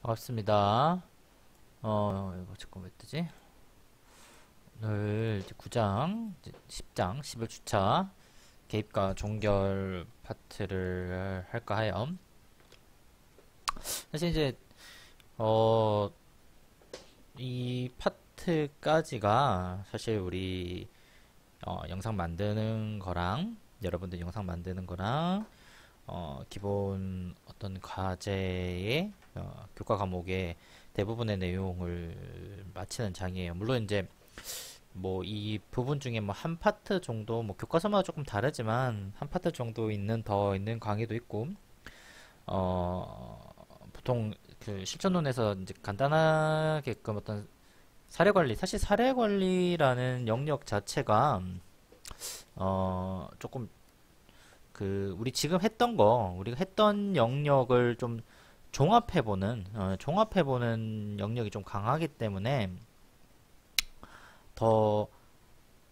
반갑습니다. 이거 잠깐 왜 뜨지? 오늘 이제 9장, 이제 10장, 11주차 개입과 종결 파트를 할까 해요. 사실 이제, 어, 이 파트까지가 사실 우리, 영상 만드는 거랑, 여러분들 영상 만드는 거랑, 기본 어떤 과제의, 교과 과목의 대부분의 내용을 마치는 장이에요. 물론 이제 뭐 이 부분 중에 뭐 한 파트 정도 뭐 교과서마다 조금 다르지만 한 파트 정도 있는 더 있는 강의도 있고 보통 그 실전론에서 이제 간단하게끔 어떤 사례 관리 사실 사례 관리라는 영역 자체가 조금 그 우리 지금 했던 거 우리가 했던 영역을 좀 종합해보는 영역이 좀 강하기 때문에 더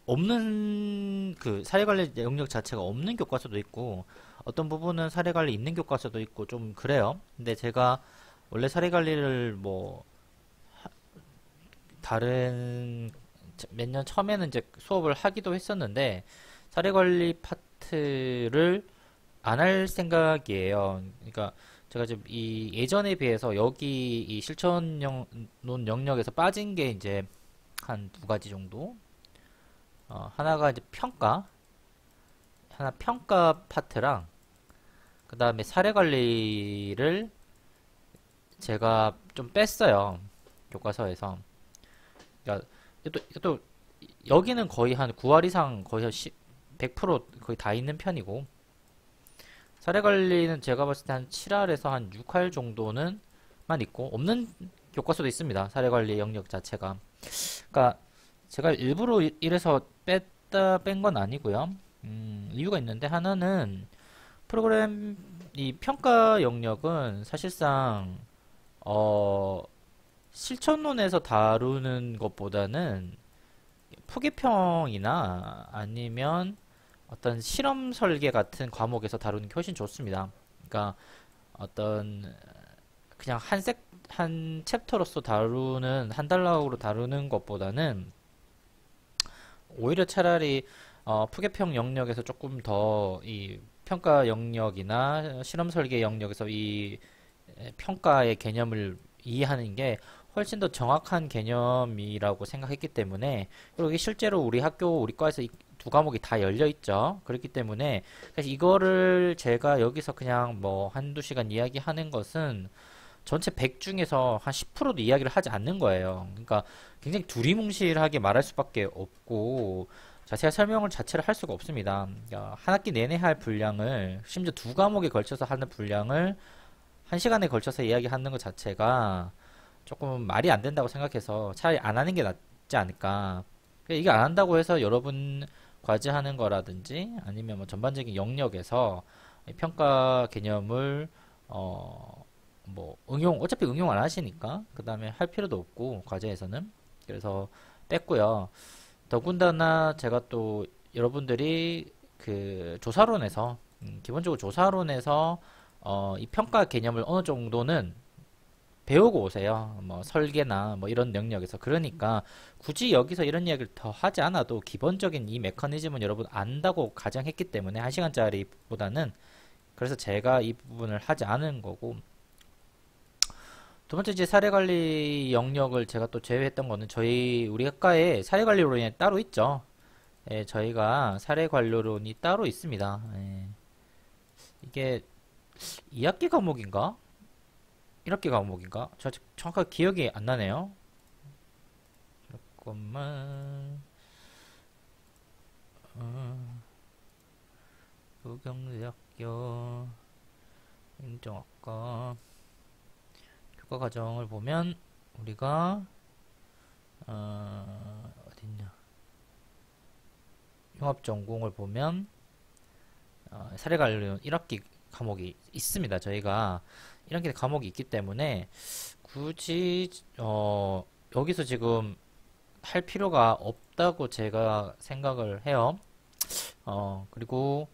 없는 그 사례관리 영역 자체가 없는 교과서도 있고 어떤 부분은 사례관리 있는 교과서도 있고 좀 그래요. 근데 제가 원래 사례관리를 뭐 다른 몇 년 처음에는 이제 수업을 하기도 했었는데 사례관리 파트를 안 할 생각이에요. 그러니까 제가 지금 이 예전에 비해서 여기 이 실천론 영역에서 빠진 게 이제 한 두 가지 정도. 하나가 이제 하나 평가 파트랑 그 다음에 사례 관리를 제가 좀 뺐어요. 교과서에서. 그러니까 이것도 여기는 거의 한 9할 이상 거의 한 100% 거의 다 있는 편이고 사례 관리는 제가 봤을 때 한 7할에서 한 6할 정도는 만 있고 없는 교과서도 있습니다. 사례 관리 영역 자체가. 그러니까 제가 일부러 이래서 뺀 건 아니고요. 이유가 있는데 하나는 프로그램 이 평가 영역은 사실상 어, 실천론에서 다루는 것보다는 표기평이나 아니면 어떤 실험 설계 같은 과목에서 다루는 게 훨씬 좋습니다. 그러니까 어떤 그냥 한 챕터로서 다루는 한 단락으로 다루는 것보다는 오히려 차라리 푸개평 영역에서 조금 더 이 평가 영역이나 실험 설계 영역에서 이 평가의 개념을 이해하는 게 훨씬 더 정확한 개념이라고 생각했기 때문에 그리고 이게 실제로 우리 학교 우리 과에서 이 두 과목이 다 열려 있죠. 그렇기 때문에 사실 이거를 제가 여기서 그냥 뭐 한두 시간 이야기하는 것은 전체 100 중에서 한 10%도 이야기를 하지 않는 거예요. 그러니까 굉장히 두리뭉실하게 말할 수밖에 없고 자세한 설명을 자체를 할 수가 없습니다. 그러니까 한 학기 내내 할 분량을 심지어 두 과목에 걸쳐서 하는 분량을 한 시간에 걸쳐서 이야기하는 것 자체가 조금 말이 안 된다고 생각해서 차라리 안 하는 게 낫지 않을까. 이게 안 한다고 해서 여러분 과제하는 거라든지 아니면 뭐 전반적인 영역에서 평가 개념을 뭐 어차피 응용 안 하시니까 그 다음에 할 필요도 없고 과제에서는 그래서 뺐고요. 더군다나 제가 또 여러분들이 그 조사론에서 기본적으로 조사론에서 이 평가 개념을 어느 정도는 배우고 오세요. 뭐 설계나 뭐 이런 영역에서 그러니까 굳이 여기서 이런 이야기를 더 하지 않아도 기본적인 이 메커니즘은 여러분 안다고 가정했기 때문에 1시간짜리보다는 그래서 제가 이 부분을 하지 않은 거고 두 번째 이제 사례관리 영역을 제가 또 제외했던 거는 우리 학과에 사례관리론이 따로 있죠. 예, 저희가 사례관리론이 따로 있습니다. 예. 이게 2학기 과목인가? 1학기 과목인가? 저 아직 정확하게 기억이 안 나네요. 잠깐만. 부경대학교 행정학과 교과 과정을 보면 우리가 어딨냐 융합전공을 보면 사례 관련 1학기 과목이 있습니다. 저희가 1학기 과목이 있기 때문에 굳이 여기서 지금 할 필요가 없다고 제가 생각을 해요. 그리고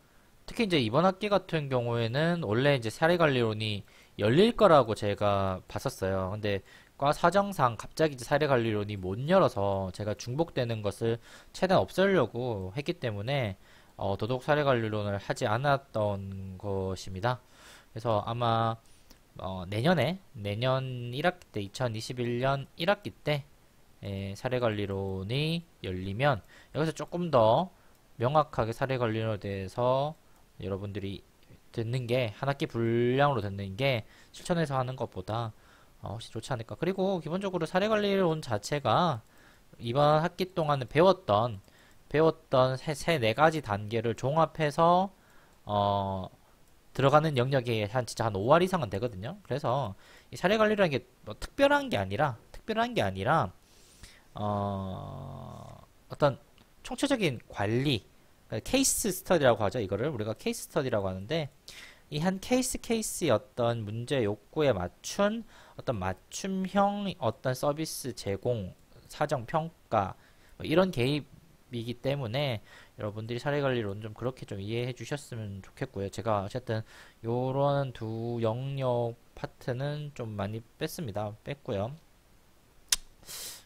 특히 이제 이번 학기 같은 경우에는 원래 이제 사례관리론이 열릴 거라고 제가 봤었어요. 근데 과 사정상 갑자기 이제 사례관리론이 못 열어서 제가 중복되는 것을 최대한 없애려고 했기 때문에 도덕 사례관리론을 하지 않았던 것입니다. 그래서 아마 내년 1학기 때 2021년 1학기 때 사례관리론이 열리면 여기서 조금 더 명확하게 사례관리론에 대해서 여러분들이 듣는 게 한 학기 분량으로 듣는 게 실천해서 하는 것보다 훨씬 좋지 않을까. 그리고 기본적으로 사례관리론 자체가 이번 학기 동안에 배웠던 네 가지 단계를 종합해서 들어가는 영역이 진짜 한 5할 이상은 되거든요. 그래서 이 사례관리라는 게뭐 특별한 게 아니라 어떤 총체적인 관리, 그러니까 케이스 스터디라고 하죠. 이거를 우리가 케이스 스터디라고 하는데 이 한 케이스의 어떤 문제 욕구에 맞춘 어떤 맞춤형 어떤 서비스 제공, 사정 평가 뭐 이런 개입이기 때문에 여러분들이 사례관리론 좀 그렇게 좀 이해해 주셨으면 좋겠고요. 제가 어쨌든 요런 두 영역 파트는 좀 많이 뺐고요.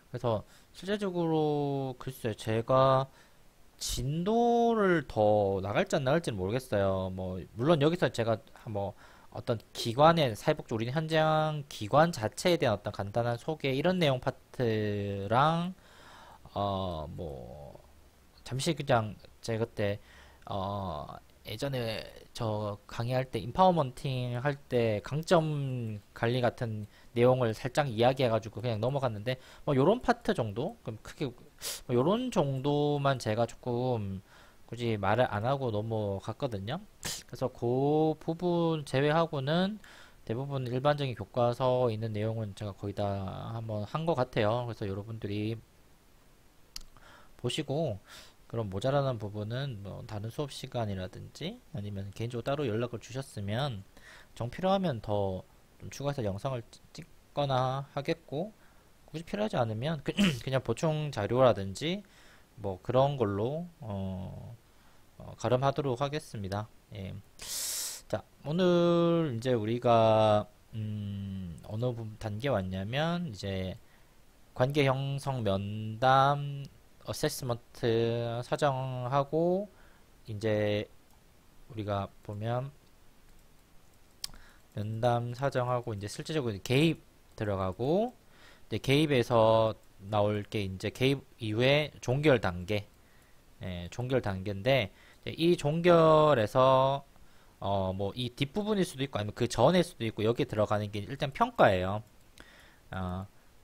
그래서 실제적으로 글쎄요, 제가 진도를 더 나갈지 안 나갈지는 모르겠어요. 뭐 물론 여기서 제가 뭐 어떤 기관의 사회복지 우리 현장 기관 자체에 대한 어떤 간단한 소개 이런 내용 파트랑 뭐 잠시 그냥 제가 그때 어 예전에 저 강의할 때 인파워먼팅 할 때 강점 관리 같은 내용을 살짝 이야기해가지고 그냥 넘어갔는데 뭐 요런 파트 정도 그럼 크게 뭐 요런 정도만 제가 조금 굳이 말을 안 하고 넘어갔거든요. 그래서 그 부분 제외하고는 대부분 일반적인 교과서에 있는 내용은 제가 거의 다 한번 한 것 같아요. 그래서 여러분들이 보시고 그럼 모자라는 부분은 뭐 다른 수업 시간이라든지 아니면 개인적으로 따로 연락을 주셨으면 정 필요하면 더 좀 추가해서 영상을 찍거나 하겠고 굳이 필요하지 않으면 그냥 보충 자료라든지 뭐 그런 걸로 가름하도록 하겠습니다. 예. 자, 오늘 이제 우리가 어느 단계 왔냐면 이제 관계 형성 면담 어세스먼트 사정하고 이제 우리가 보면 면담 사정하고 이제 실제적으로 개입 들어가고 이제 개입에서 나올 게 이제 개입 이후에 종결 단계, 종결 단계인데 이 종결에서 뭐 이 뒷부분일 수도 있고 아니면 그 전일 수도 있고 여기에 들어가는 게 일단 평가예요.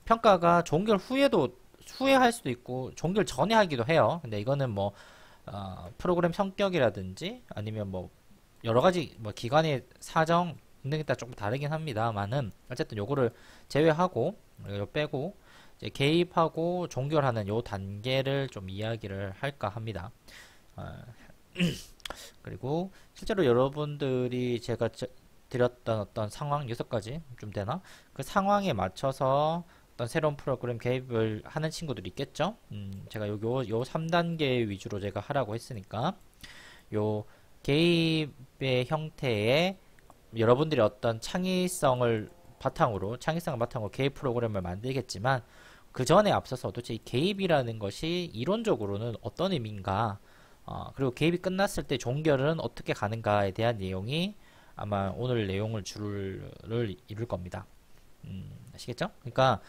평가가 종결 후에도 후에 할 수도 있고 종결 전에 하기도 해요. 근데 이거는 뭐 프로그램 성격이라든지 아니면 뭐 여러 가지 뭐 기관의 사정 등등에 따라 조금 다르긴 합니다만은 어쨌든 요거를 제외하고 이거 빼고 이제 개입하고 종결하는 요 단계를 좀 이야기를 할까 합니다. 그리고 실제로 여러분들이 제가 드렸던 어떤 상황 6가지 좀 되나? 그 상황에 맞춰서 어떤 새로운 프로그램 개입을 하는 친구들이 있겠죠? 제가 요 3단계 위주로 제가 하라고 했으니까 요 개입의 형태에 여러분들이 어떤 창의성을 바탕으로 개입 프로그램을 만들겠지만 그 전에 앞서서 도대체 이 개입이라는 것이 이론적으로는 어떤 의미인가 그리고 개입이 끝났을 때 종결은 어떻게 가는가에 대한 내용이 아마 오늘 내용을 주를 이룰 겁니다. 아시겠죠? 그러니까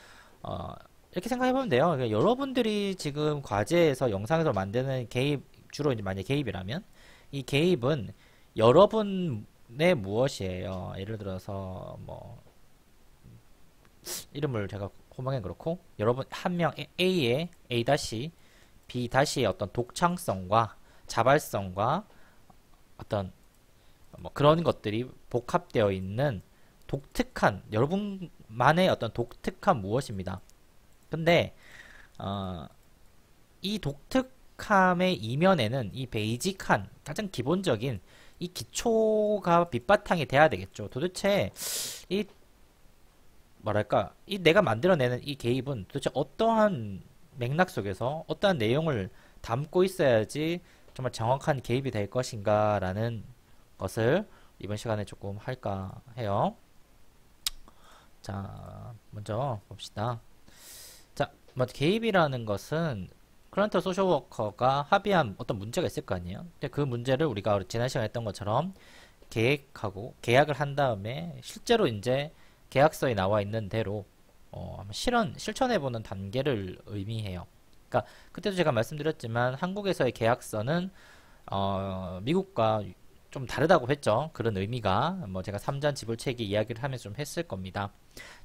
이렇게 생각해보면 돼요. 그러니까 여러분들이 지금 과제에서 영상에서 만드는 개입 주로 이제 만약 개입이라면 이 개입은 여러분의 무엇이에요? 예를 들어서 뭐 이름을 제가 호명해 그렇고 여러분 한 명 A의 A 다시 B 다시의 어떤 독창성과 자발성과 어떤 뭐 그런 것들이 복합되어 있는 독특한 여러분만의 어떤 독특한 무엇입니다. 근데 이 독특함의 이면에는 이 베이직한 가장 기본적인 이 기초가 밑바탕이 돼야 되겠죠. 도대체 이 뭐랄까 이 내가 만들어내는 이 개입은 도대체 어떠한 맥락 속에서 어떠한 내용을 담고 있어야지 정말 정확한 개입이 될 것인가 라는 것을 이번 시간에 조금 할까 해요. 자, 먼저 봅시다. 자, 먼저 개입이라는 것은 클라이언트 소셜워커가 합의한 어떤 문제가 있을 거 아니에요. 근데 그 문제를 우리가 지난 시간에 했던 것처럼 계획하고 계약을 한 다음에 실제로 이제 계약서에 나와 있는 대로 실천해보는 단계를 의미해요. 그러니까 그때도 제가 말씀드렸지만 한국에서의 계약서는 미국과 좀 다르다고 했죠. 그런 의미가 뭐 제가 3전 지불체계 이야기를 하면서 좀 했을 겁니다.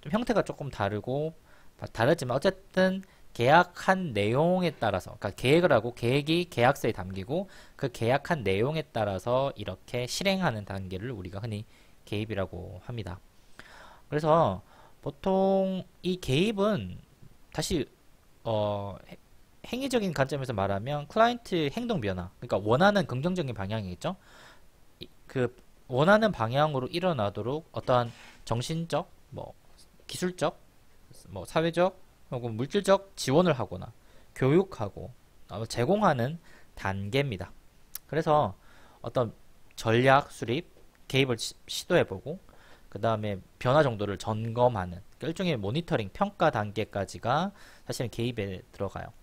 좀 형태가 조금 다르지만 어쨌든 계약한 내용에 따라서, 그러니까 계획을 하고 계획이 계약서에 담기고 그 계약한 내용에 따라서 이렇게 실행하는 단계를 우리가 흔히 개입이라고 합니다. 그래서 보통 이 개입은 다시 행위적인 관점에서 말하면 클라이언트 행동 변화, 그러니까 원하는 긍정적인 방향이겠죠. 그 원하는 방향으로 일어나도록 어떠한 정신적, 뭐 기술적, 뭐 사회적 혹은 물질적 지원을 하거나 교육하고 제공하는 단계입니다. 그래서 어떤 전략 수립, 개입을 시도해보고 그 다음에 변화 정도를 점검하는 그러니까 일종의 모니터링, 평가 단계까지가 사실은 개입에 들어가요.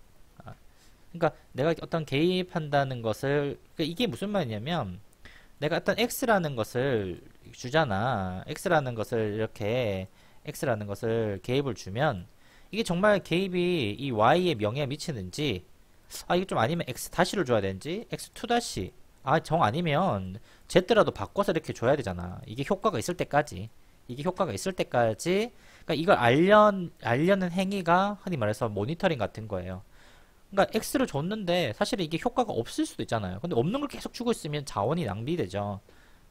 그러니까 내가 어떤 개입한다는 것을 이게 무슨 말이냐면 내가 어떤 X라는 것을 주잖아. X라는 것을 개입을 주면 이게 정말 개입이 이 Y의 명예에 미치는지 이게 좀 아니면 X 다시를 줘야 되는지 X2 다시 정 아니면 Z라도 바꿔서 이렇게 줘야 되잖아. 이게 효과가 있을 때까지 그러니까 이걸 알려는 행위가 흔히 말해서 모니터링 같은 거예요. 그러니까 X를 줬는데 사실 이게 효과가 없을 수도 있잖아요. 근데 없는 걸 계속 주고 있으면 자원이 낭비되죠.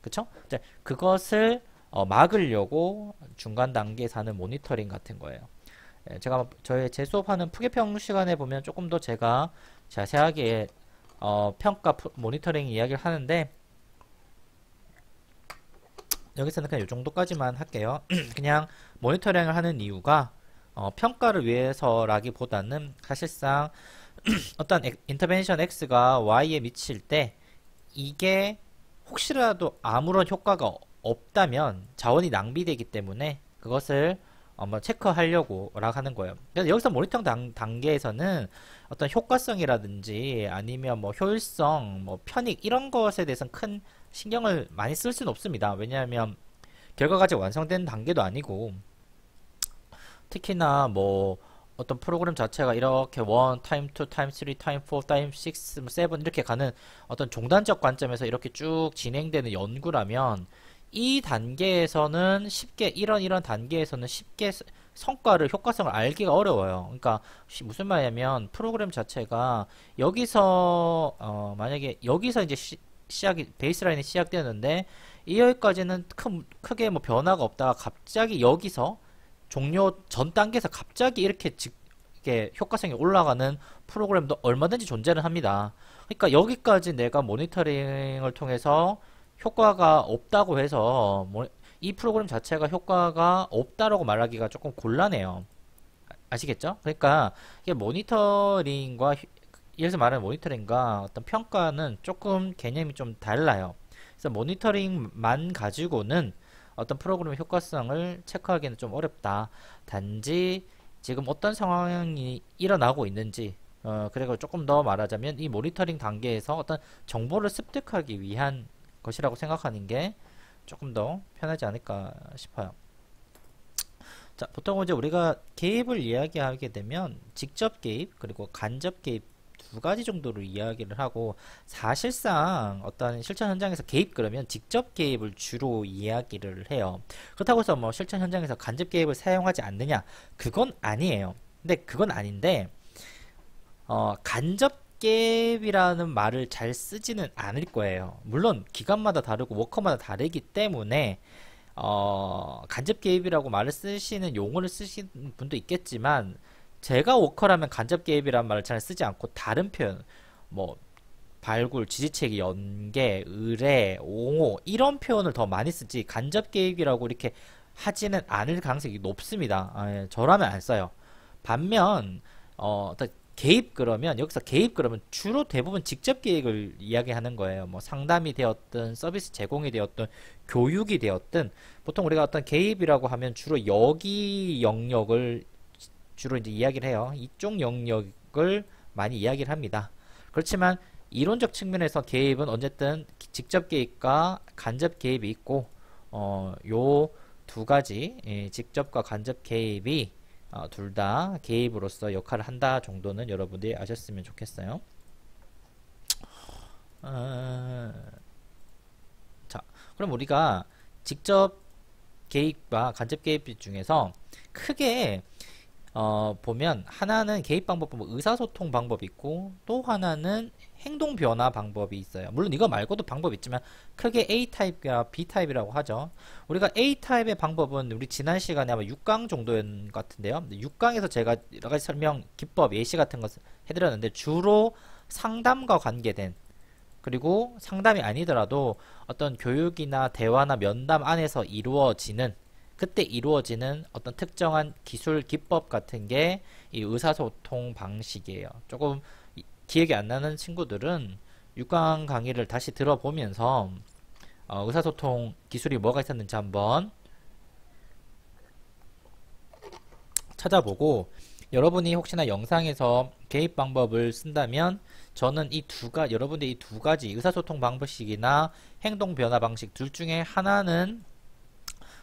그쵸? 이제 그것을 막으려고 중간 단계에서 하는 모니터링 같은 거예요. 제가 제 수업하는 푸개평 시간에 보면 조금 더 제가 자세하게 평가 모니터링 이야기를 하는데 여기서는 그냥 이 정도까지만 할게요. 그냥 모니터링을 하는 이유가 평가를 위해서라기보다는 사실상 어떤 인터벤션 X가 Y에 미칠 때 이게 혹시라도 아무런 효과가 없다면 자원이 낭비되기 때문에 그것을 체크하려고 하는 거예요. 그래서 여기서 모니터링 단계에서는 어떤 효과성이라든지 아니면 뭐 효율성, 뭐 편익 이런 것에 대해서는 큰 신경을 많이 쓸 수는 없습니다. 왜냐하면 결과가 아직 완성된 단계도 아니고 특히나 뭐 어떤 프로그램 자체가 이렇게 1, 타임 2, 타임 3, 타임 4, 타임 6, 7 이렇게 가는 어떤 종단적 관점에서 이렇게 쭉 진행되는 연구라면 이 단계에서는 쉽게 이런 단계에서는 쉽게 성과를 효과성을 알기가 어려워요. 그러니까 무슨 말이냐면 프로그램 자체가 여기서 만약에 여기서 이제 시작이 베이스라인이 시작되는데 여기까지는 크게 뭐 변화가 없다가 갑자기 여기서 종료 전 단계에서 갑자기 이렇게 효과성이 올라가는 프로그램도 얼마든지 존재를 합니다. 그러니까 여기까지 내가 모니터링을 통해서 효과가 없다고 해서 이 프로그램 자체가 효과가 없다라고 말하기가 조금 곤란해요. 아시겠죠? 그러니까 이게 모니터링과 여기서 말하는 모니터링과 어떤 평가는 조금 개념이 좀 달라요. 그래서 모니터링만 가지고는 어떤 프로그램의 효과성을 체크하기는 좀 어렵다. 단지 지금 어떤 상황이 일어나고 있는지 그리고 조금 더 말하자면 이 모니터링 단계에서 어떤 정보를 습득하기 위한 것이라고 생각하는 게 조금 더 편하지 않을까 싶어요. 자, 보통 이제 우리가 개입을 이야기하게 되면 직접 개입 그리고 간접 개입 두 가지 정도로 이야기를 하고 사실상 어떤 실천 현장에서 개입 그러면 직접 개입을 주로 이야기를 해요. 그렇다고 해서 뭐 실천 현장에서 간접 개입을 사용하지 않느냐? 그건 아니에요. 근데 그건 아닌데 간접 개입이라는 말을 잘 쓰지는 않을 거예요. 물론 기관마다 다르고 워커마다 다르기 때문에 간접 개입이라고 말을 쓰시는 용어를 쓰시는 분도 있겠지만 제가 워커라면 간접 개입이라는 말을 잘 쓰지 않고 다른 표현 뭐 발굴, 지지체계, 연계, 의뢰, 옹호 이런 표현을 더 많이 쓰지 간접 개입이라고 이렇게 하지는 않을 가능성이 높습니다. 저라면 안 써요. 반면 개입 그러면 여기서 개입 그러면 주로 대부분 직접 계획을 이야기하는 거예요. 뭐 상담이 되었든 서비스 제공이 되었든 교육이 되었든 보통 우리가 어떤 개입이라고 하면 주로 여기 영역을 주로 이제 이야기를 해요. 이쪽 영역을 많이 이야기를 합니다. 그렇지만 이론적 측면에서 개입은 어쨌든 직접 개입과 간접 개입이 있고 요 두 가지 직접과 간접 개입이 둘 다 개입으로서 역할을 한다 정도는 여러분들이 아셨으면 좋겠어요. 자, 그럼 우리가 직접 개입과 간접 개입 중에서 크게 보면 하나는 개입 방법, 뭐 의사소통 방법이 있고 또 하나는 행동 변화 방법이 있어요. 물론 이거 말고도 방법이 있지만 크게 A타입과 B타입이라고 하죠. 우리가 A타입의 방법은 우리 지난 시간에 아마 6강 정도였던 것 같은데요. 6강에서 제가 여러가지 설명, 기법, 예시 같은 것을 해드렸는데 주로 상담과 관계된 그리고 상담이 아니더라도 어떤 교육이나 대화나 면담 안에서 이루어지는 그때 이루어지는 어떤 특정한 기술 기법 같은 게 이 의사소통 방식이에요. 조금 기억이 안 나는 친구들은 6강 강의를 다시 들어보면서 의사소통 기술이 뭐가 있었는지 한번 찾아보고 여러분이 혹시나 영상에서 개입 방법을 쓴다면 저는 여러분들 이 두 가지 의사소통 방식이나 행동 변화 방식 둘 중에 하나는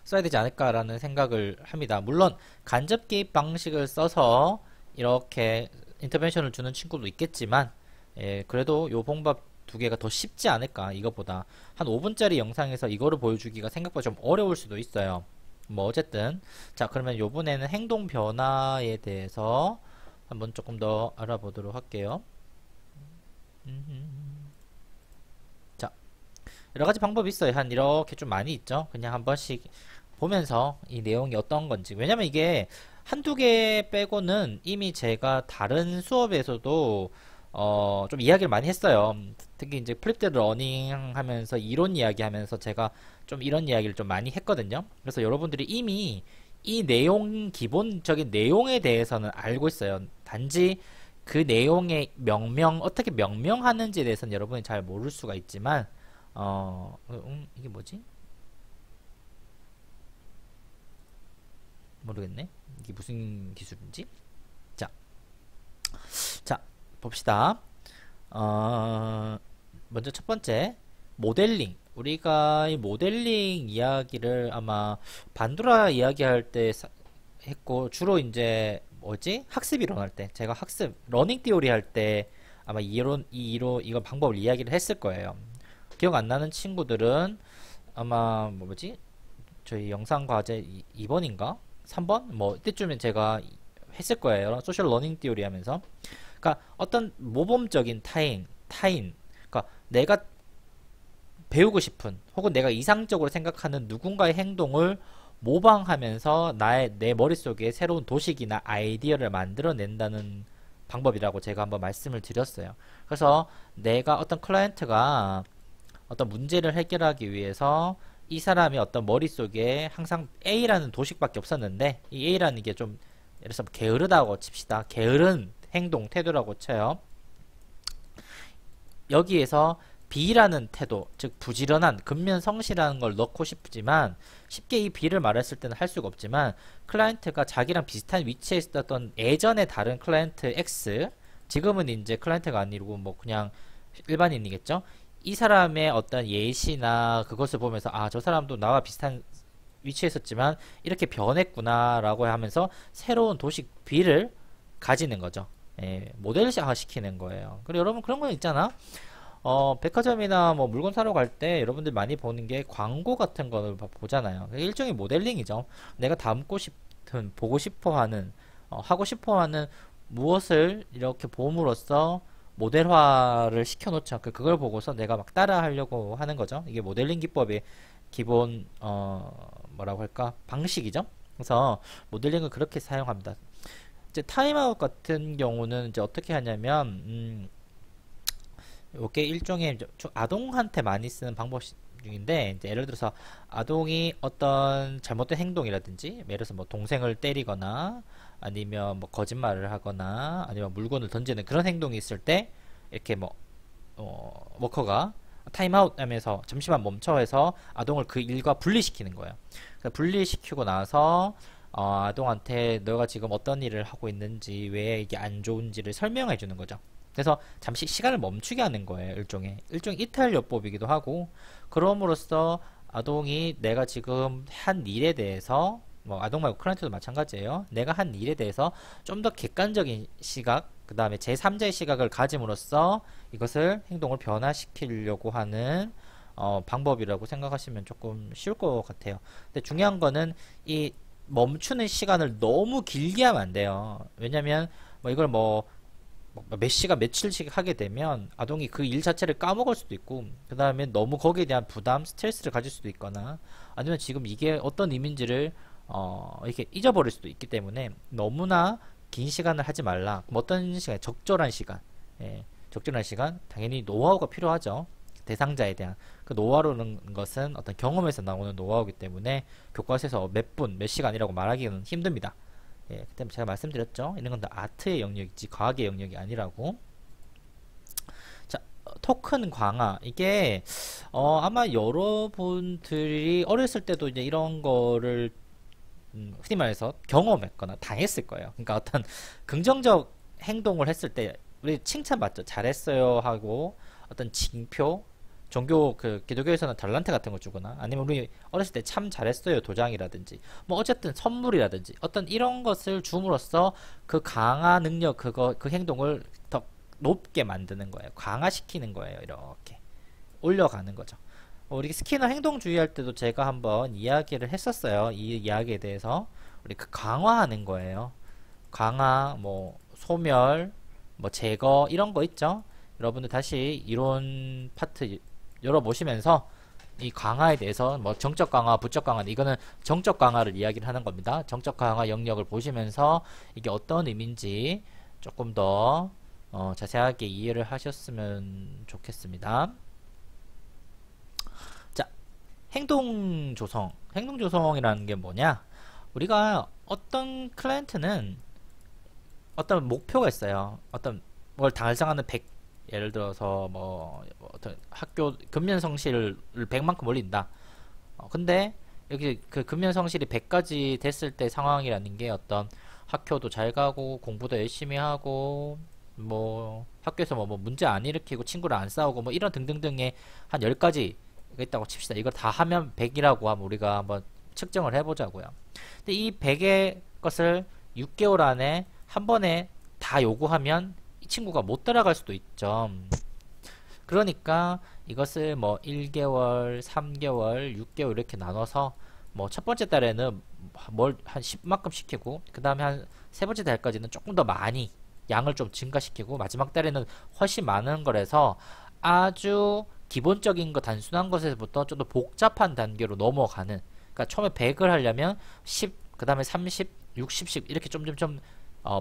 써야 되지 않을까라는 생각을 합니다. 물론 간접 개입 방식을 써서 이렇게 인터벤션을 주는 친구도 있겠지만 그래도 요 방법 두 개가 더 쉽지 않을까. 이거보다 한 5분짜리 영상에서 이거를 보여주기가 생각보다 좀 어려울 수도 있어요. 뭐 어쨌든 자, 그러면 요번에는 행동 변화에 대해서 한번 조금 더 알아보도록 할게요. 자, 여러가지 방법이 있어요. 한 이렇게 좀 많이 있죠. 그냥 한 번씩 보면서 이 내용이 어떤 건지. 왜냐면 이게 한두 개 빼고는 이미 제가 다른 수업에서도 좀 이야기를 많이 했어요. 특히 이제 플립드 러닝 하면서 이론 이야기 하면서 제가 좀 이런 이야기를 좀 많이 했거든요. 그래서 여러분들이 이미 이 내용, 기본적인 내용에 대해서는 알고 있어요. 단지 그 내용의 어떻게 명명하는지에 대해서는 여러분이 잘 모를 수가 있지만, 이게 뭐지? 모르겠네. 이게 무슨 기술인지. 자, 봅시다. 먼저 첫 번째, 모델링. 우리가 이 모델링 이야기를 아마 반도라 이야기할 때 했고, 주로 이제 뭐지? 학습 이론 할 때, 제가 학습, 러닝 티오리 할 때 아마 이거 방법을 이야기를 했을 거예요. 기억 안 나는 친구들은 아마 뭐지? 저희 영상 과제 2번인가? 3번? 뭐 이때쯤엔 제가 했을 거예요. 소셜 러닝 티오리 하면서. 그러니까 어떤 모범적인 타인, 그러니까 내가 배우고 싶은 혹은 내가 이상적으로 생각하는 누군가의 행동을 모방하면서 내 머릿속에 새로운 도식이나 아이디어를 만들어낸다는 방법이라고 제가 한번 말씀을 드렸어요. 그래서 내가 어떤 클라이언트가 어떤 문제를 해결하기 위해서 이 사람이 어떤 머릿속에 항상 A라는 도식밖에 없었는데 이 A라는 게 좀 예를 들어서 게으르다고 칩시다. 게으른 행동, 태도라고 쳐요. 여기에서 B라는 태도, 즉 부지런한, 근면성실한 걸 넣고 싶지만 쉽게 이 B를 말했을 때는 할 수가 없지만 클라이언트가 자기랑 비슷한 위치에 있었던 예전에 다른 클라이언트 X, 지금은 이제 클라이언트가 아니고 뭐 그냥 일반인이겠죠. 이 사람의 어떤 예시나 그것을 보면서 아, 저 사람도 나와 비슷한 위치에 있었지만 이렇게 변했구나 라고 하면서 새로운 도식 B를 가지는 거죠. 모델화 시키는 거예요. 그리고 여러분 그런 거 있잖아. 백화점이나 뭐 물건 사러 갈 때 여러분들 많이 보는 게 광고 같은 거를 보잖아요. 일종의 모델링이죠. 내가 담고 싶은, 보고 싶어 하는, 하고 싶어 하는 무엇을 이렇게 봄으로써 모델화를 시켜놓죠. 그걸 보고서 내가 막 따라 하려고 하는 거죠. 이게 모델링 기법의 기본, 뭐라고 할까? 방식이죠. 그래서 모델링을 그렇게 사용합니다. 이제 타임아웃 같은 경우는 이제 어떻게 하냐면, 이게 일종의 아동한테 많이 쓰는 방법 중인데, 이제 예를 들어서 아동이 어떤 잘못된 행동이라든지, 예를 들어서 뭐 동생을 때리거나, 아니면 뭐 거짓말을 하거나 아니면 물건을 던지는 그런 행동이 있을 때 이렇게 뭐 워커가 타임아웃 하면서 잠시만 멈춰 해서 아동을 그 일과 분리시키는 거예요. 분리시키고 나서 아동한테 너가 지금 어떤 일을 하고 있는지 왜 이게 안 좋은지를 설명해 주는 거죠. 그래서 잠시 시간을 멈추게 하는 거예요. 일종의 이탈요법이기도 하고, 그럼으로써 아동이 내가 지금 한 일에 대해서, 뭐 아동 말고 클라이언트도 마찬가지예요. 내가 한 일에 대해서 좀 더 객관적인 시각, 그 다음에 제3자의 시각을 가짐으로써 이것을 행동을 변화시키려고 하는 방법이라고 생각하시면 조금 쉬울 것 같아요. 근데 중요한 거는 이 멈추는 시간을 너무 길게 하면 안 돼요. 왜냐면 뭐 이걸 뭐 몇 시간 며칠씩 하게 되면 아동이 그 일 자체를 까먹을 수도 있고, 그 다음에 너무 거기에 대한 부담, 스트레스를 가질 수도 있거나, 아니면 지금 이게 어떤 의미인지를 이렇게 잊어버릴 수도 있기 때문에 너무나 긴 시간을 하지 말라. 그럼 어떤 시간? 적절한 시간. 예, 적절한 시간. 당연히 노하우가 필요하죠. 대상자에 대한 그 노하우라는 것은 어떤 경험에서 나오는 노하우이기 때문에 교과서에서 몇 분, 몇 시간이라고 말하기는 힘듭니다. 예, 그때 제가 말씀드렸죠. 이런 건 다 아트의 영역이지 과학의 영역이 아니라고. 자, 토큰 강화. 이게 아마 여러분들이 어렸을 때도 이제 이런 거를 흔히 말해서 경험했거나 당했을 거예요. 그러니까 어떤 긍정적 행동을 했을 때 우리 칭찬 받죠. 잘했어요 하고 어떤 징표, 종교 그 기독교에서는 달란트 같은 거 주거나, 아니면 우리 어렸을 때 참 잘했어요 도장이라든지 뭐 어쨌든 선물이라든지 어떤 이런 것을 줌으로써 그 강화 능력, 그 행동을 더 높게 만드는 거예요. 강화시키는 거예요. 이렇게 올려가는 거죠. 우리 스키너 행동주의할 때도 제가 한번 이야기를 했었어요. 이 이야기에 대해서. 우리 그 강화하는 거예요. 강화, 뭐 소멸, 뭐 제거 이런 거 있죠. 여러분들 다시 이론 파트 열어보시면서 이 강화에 대해서 뭐 정적 강화, 부적 강화, 이거는 정적 강화를 이야기를 하는 겁니다. 정적 강화 영역을 보시면서 이게 어떤 의미인지 조금 더 자세하게 이해를 하셨으면 좋겠습니다. 자, 행동 조성. 행동 조성이라는 게 뭐냐? 우리가 어떤 클라이언트는 어떤 목표가 있어요. 어떤 뭘 달성하는 예를 들어서 뭐 어떤 학교 근면성실을 100만큼 올린다. 근데 여기 그 근면성실이 100까지 됐을 때 상황이라는 게 어떤 학교도 잘 가고 공부도 열심히 하고 뭐 학교에서 뭐 문제 안 일으키고 친구를 안 싸우고 뭐 이런 등등등의 한 10가지 있다고 칩시다. 이걸 다 하면 100이라고 하면 우리가 한번 측정을 해보자고요. 근데 이 100의 것을 6개월 안에 한 번에 다 요구하면 이 친구가 못 따라갈 수도 있죠. 그러니까 이것을 뭐 1개월, 3개월, 6개월 이렇게 나눠서 뭐 첫 번째 달에는 뭘 한 10만큼 시키고, 그 다음에 한 세 번째 달까지는 조금 더 많이 양을 좀 증가시키고, 마지막 달에는 훨씬 많은 거라서 아주 기본적인 거 단순한 것에서부터 좀 더 복잡한 단계로 넘어가는, 그러니까 처음에 100을 하려면 10, 그 다음에 30, 60, 10 이렇게 점점점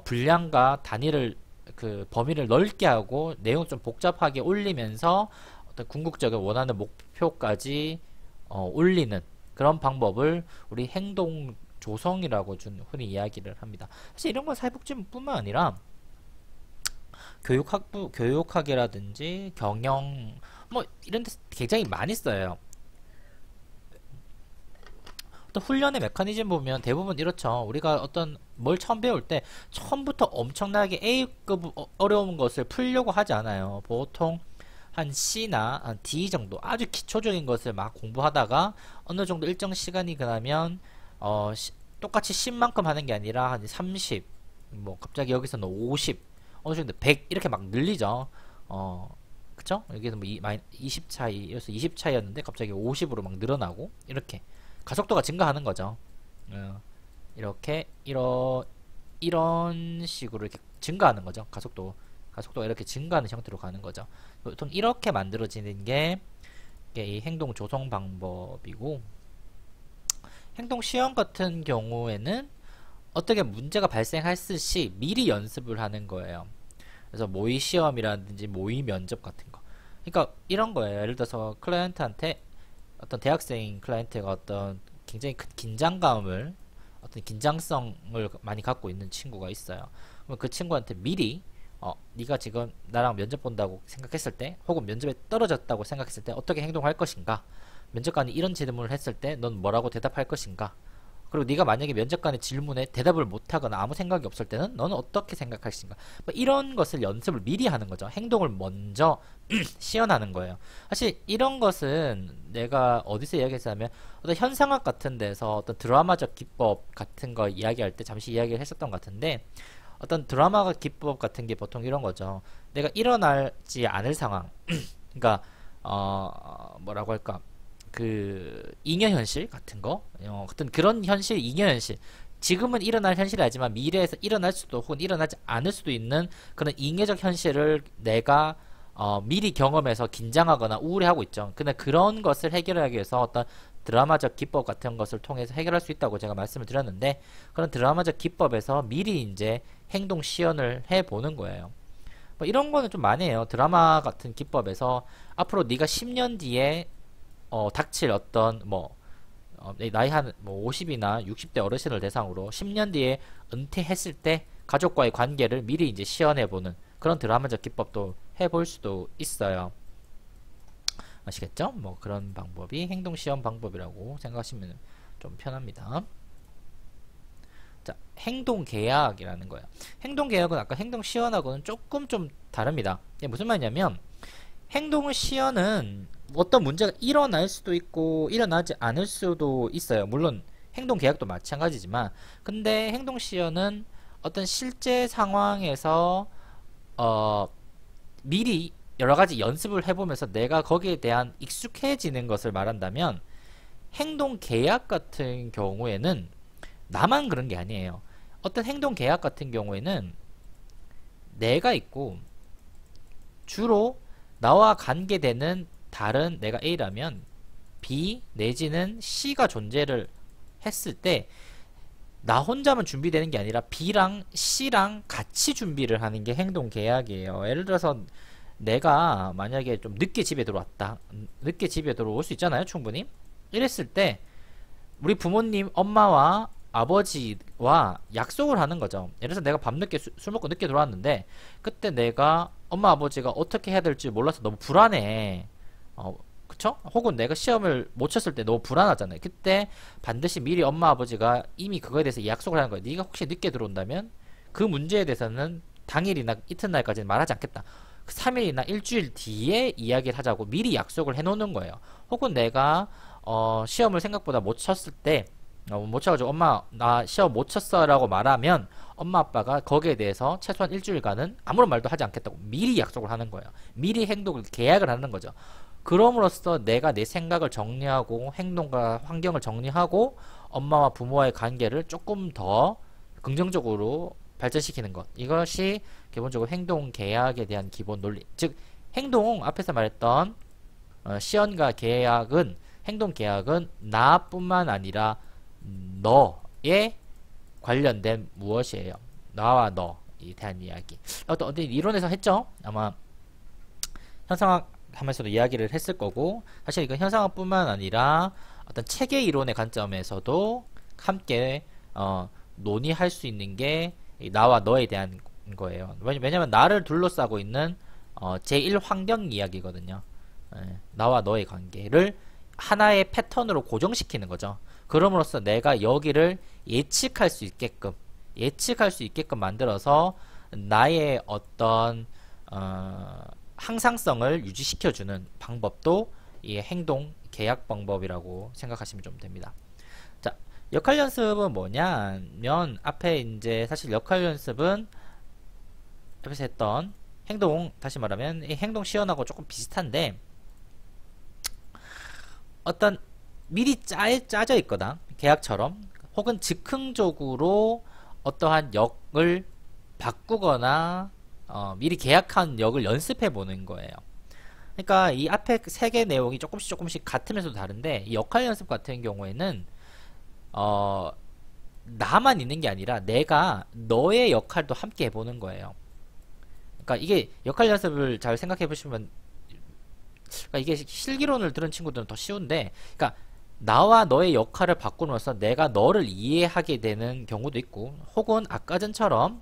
분량과 단위를 그 범위를 넓게 하고 내용 좀 복잡하게 올리면서 어떤 궁극적인 원하는 목표까지 올리는 그런 방법을 우리 행동 조성이라고 흔히 이야기를 합니다. 사실 이런 건 사회복지뿐만 아니라 교육학이라든지 경영 뭐 이런 데 굉장히 많이 써요. 어떤 훈련의 메커니즘 보면 대부분 이렇죠. 우리가 어떤 뭘 처음 배울 때 처음부터 엄청나게 A급 어려운 것을 풀려고 하지 않아요. 보통 한 C나 한 D 정도 아주 기초적인 것을 막 공부하다가 어느 정도 일정 시간이 지나면 똑같이 10만큼 하는 게 아니라 한 30, 뭐 갑자기 여기서는 50, 어느 정도 100 이렇게 막 늘리죠. 그쵸? 여기서 뭐 20 차이, 여기서 20 차이였는데 갑자기 50으로 막 늘어나고 이렇게 가속도가 증가하는 거죠. 이렇게 이런 식으로 이렇게 증가하는 거죠. 가속도가 이렇게 증가하는 형태로 가는 거죠. 보통 이렇게 만들어지는 게 이 행동 조성 방법이고, 행동 시험 같은 경우에는 어떻게 문제가 발생했을 시 미리 연습을 하는 거예요. 그래서 모의 시험이라든지 모의 면접 같은 거. 그러니까 이런 거예요. 예를 들어서 클라이언트한테 어떤 대학생 클라이언트가 어떤 굉장히 큰 긴장감을 어떤 긴장성을 많이 갖고 있는 친구가 있어요. 그럼 그 친구한테 미리 네가 지금 나랑 면접 본다고 생각했을 때, 혹은 면접에 떨어졌다고 생각했을 때 어떻게 행동할 것인가? 면접관이 이런 질문을 했을 때 넌 뭐라고 대답할 것인가? 그리고 네가 만약에 면접관의 질문에 대답을 못하거나 아무 생각이 없을 때는 너는 어떻게 생각할 것인가? 뭐 이런 것을 연습을 미리 하는 거죠. 행동을 먼저 시연하는 거예요. 사실 이런 것은 내가 어디서 이야기했냐면 어떤 현상학 같은 데서 어떤 드라마적 기법 같은 거 이야기할 때 잠시 이야기를 했었던 것 같은데, 어떤 드라마적 기법 같은 게 보통 이런 거죠. 내가 일어나지 않을 상황, 그러니까 뭐라고 할까, 그 잉여 현실 같은 거, 어떤 그런 현실, 잉여 현실, 지금은 일어날 현실이 아니지만 미래에서 일어날 수도 혹은 일어나지 않을 수도 있는 그런 잉여적 현실을 내가 미리 경험해서 긴장하거나 우울해하고 있죠. 근데 그런 것을 해결하기 위해서 어떤 드라마적 기법 같은 것을 통해서 해결할 수 있다고 제가 말씀을 드렸는데, 그런 드라마적 기법에서 미리 이제 행동 시연을 해보는 거예요. 뭐 이런 거는 좀 많이 해요. 드라마 같은 기법에서 앞으로 네가 10년 뒤에 닥칠 어떤 나이 한 50이나 60대 어르신을 대상으로 10년 뒤에 은퇴했을 때 가족과의 관계를 미리 이제 시연해보는 그런 드라마적 기법도 해볼 수도 있어요. 아시겠죠? 뭐 그런 방법이 행동 시연 방법이라고 생각하시면 좀 편합니다. 자, 행동 계약이라는 거예요. 행동 계약은 아까 행동 시연하고는 조금 좀 다릅니다. 이게 무슨 말이냐면, 행동을 시연은 어떤 문제가 일어날 수도 있고 일어나지 않을 수도 있어요. 물론 행동 계약도 마찬가지지만, 근데 행동 시연은 어떤 실제 상황에서 미리 여러 가지 연습을 해보면서 내가 거기에 대한 익숙해지는 것을 말한다면, 행동 계약 같은 경우에는 나만 그런 게 아니에요. 어떤 행동 계약 같은 경우에는 내가 있고 주로 나와 관계되는 다른, 내가 A라면 B 내지는 C가 존재를 했을 때 나 혼자만 준비되는 게 아니라 B랑 C랑 같이 준비를 하는 게 행동 계약이에요. 예를 들어서 내가 만약에 좀 늦게 집에 들어왔다. 늦게 집에 들어올 수 있잖아요, 충분히. 이랬을 때 우리 부모님, 엄마와 아버지와 약속을 하는 거죠. 예를 들어서 내가 밤늦게 술 먹고 늦게 들어왔는데, 그때 내가 엄마 아버지가 어떻게 해야 될지 몰라서 너무 불안해. 그쵸? 혹은 내가 시험을 못 쳤을 때 너무 불안하잖아요. 그때 반드시 미리 엄마 아버지가 이미 그거에 대해서 약속을 하는 거예요. 네가 혹시 늦게 들어온다면 그 문제에 대해서는 당일이나 이튿날까지는 말하지 않겠다. 3일이나 일주일 뒤에 이야기를 하자고 미리 약속을 해놓는 거예요. 혹은 내가 시험을 생각보다 못 쳤을 때 못 쳐가지고 엄마 나 시험 못 쳤어 라고 말하면 엄마 아빠가 거기에 대해서 최소한 일주일간은 아무런 말도 하지 않겠다고 미리 약속을 하는 거예요. 미리 행동을 계약을 하는 거죠. 그럼으로써 내가 내 생각을 정리하고 행동과 환경을 정리하고 엄마와 부모와의 관계를 조금 더 긍정적으로 발전시키는 것, 이것이 기본적으로 행동 계약에 대한 기본 논리. 즉 행동, 앞에서 말했던 시연과 계약은, 행동 계약은 나뿐만 아니라 너에 관련된 무엇이에요. 나와 너에 대한 이야기. 어떤 이론에서 했죠. 아마 현상학 하면서도 이야기를 했을 거고, 사실 이건 현상학뿐만 아니라 어떤 체계 이론의 관점에서도 함께 논의할 수 있는 게 나와 너에 대한 거예요. 왜냐면 나를 둘러싸고 있는 제1환경 이야기거든요. 나와 너의 관계를 하나의 패턴으로 고정시키는 거죠. 그럼으로써 내가 여기를 예측할 수 있게끔 만들어서 나의 어떤 항상성을 유지시켜주는 방법도 이 행동 계약 방법이라고 생각하시면 좀 됩니다. 자, 역할 연습은 뭐냐면, 앞에 이제 사실 역할 연습은 앞에서 했던 행동, 다시 말하면 이 행동 시연하고 조금 비슷한데, 어떤 미리 짜져 있거나 계약처럼, 혹은 즉흥적으로 어떠한 역을 바꾸거나 미리 계약한 역을 연습해 보는 거예요. 그러니까 이 앞에 세 개 내용이 조금씩 같으면서도 다른데, 이 역할 연습 같은 경우에는 나만 있는 게 아니라 내가 너의 역할도 함께 해보는 거예요. 그러니까 이게 역할 연습을 잘 생각해 보시면, 그러니까 이게 실기론을 들은 친구들은 더 쉬운데, 그러니까 나와 너의 역할을 바꾸면서 내가 너를 이해하게 되는 경우도 있고, 혹은 아까처럼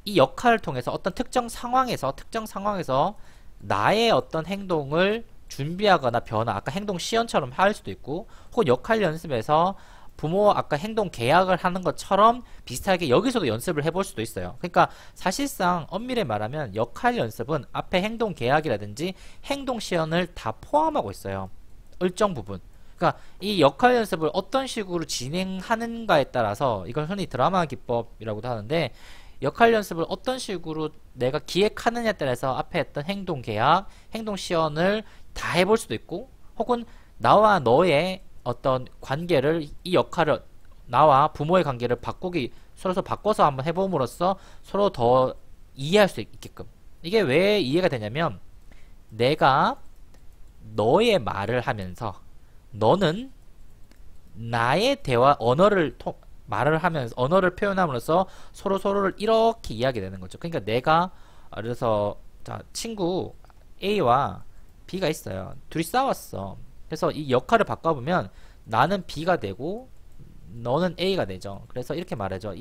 이 역할을 통해서 특정 상황에서 나의 어떤 행동을 준비하거나 아까 행동 시연처럼 할 수도 있고, 혹은 역할 연습에서 부모와 아까 행동 계약을 하는 것처럼 비슷하게 여기서도 연습을 해볼 수도 있어요. 그러니까 사실상 엄밀히 말하면 역할 연습은 앞에 행동 계약이라든지 행동 시연을 다 포함하고 있어요. 일정 부분. 그러니까 이 역할 연습을 어떤 식으로 진행하는가에 따라서, 이걸 흔히 드라마 기법이라고도 하는데, 역할 연습을 어떤 식으로 내가 기획하느냐에 따라서 앞에 했던 행동 계약, 행동 시연을 다 해볼 수도 있고, 혹은 나와 너의 어떤 관계를, 이 역할을, 나와 부모의 관계를 서로 바꿔서 한번 해봄으로써 서로 더 이해할 수 있게끔. 이게 왜 이해가 되냐면, 내가 너의 말을 하면서 너는 나의 말을 하면서 언어를 표현함으로써 서로를 이렇게 이해하게 되는 거죠. 그러니까 내가, 그래서 자, 친구 A와 B가 있어요. 둘이 싸웠어. 그래서 이 역할을 바꿔보면 나는 B가 되고 너는 A가 되죠. 그래서 이렇게 말하죠.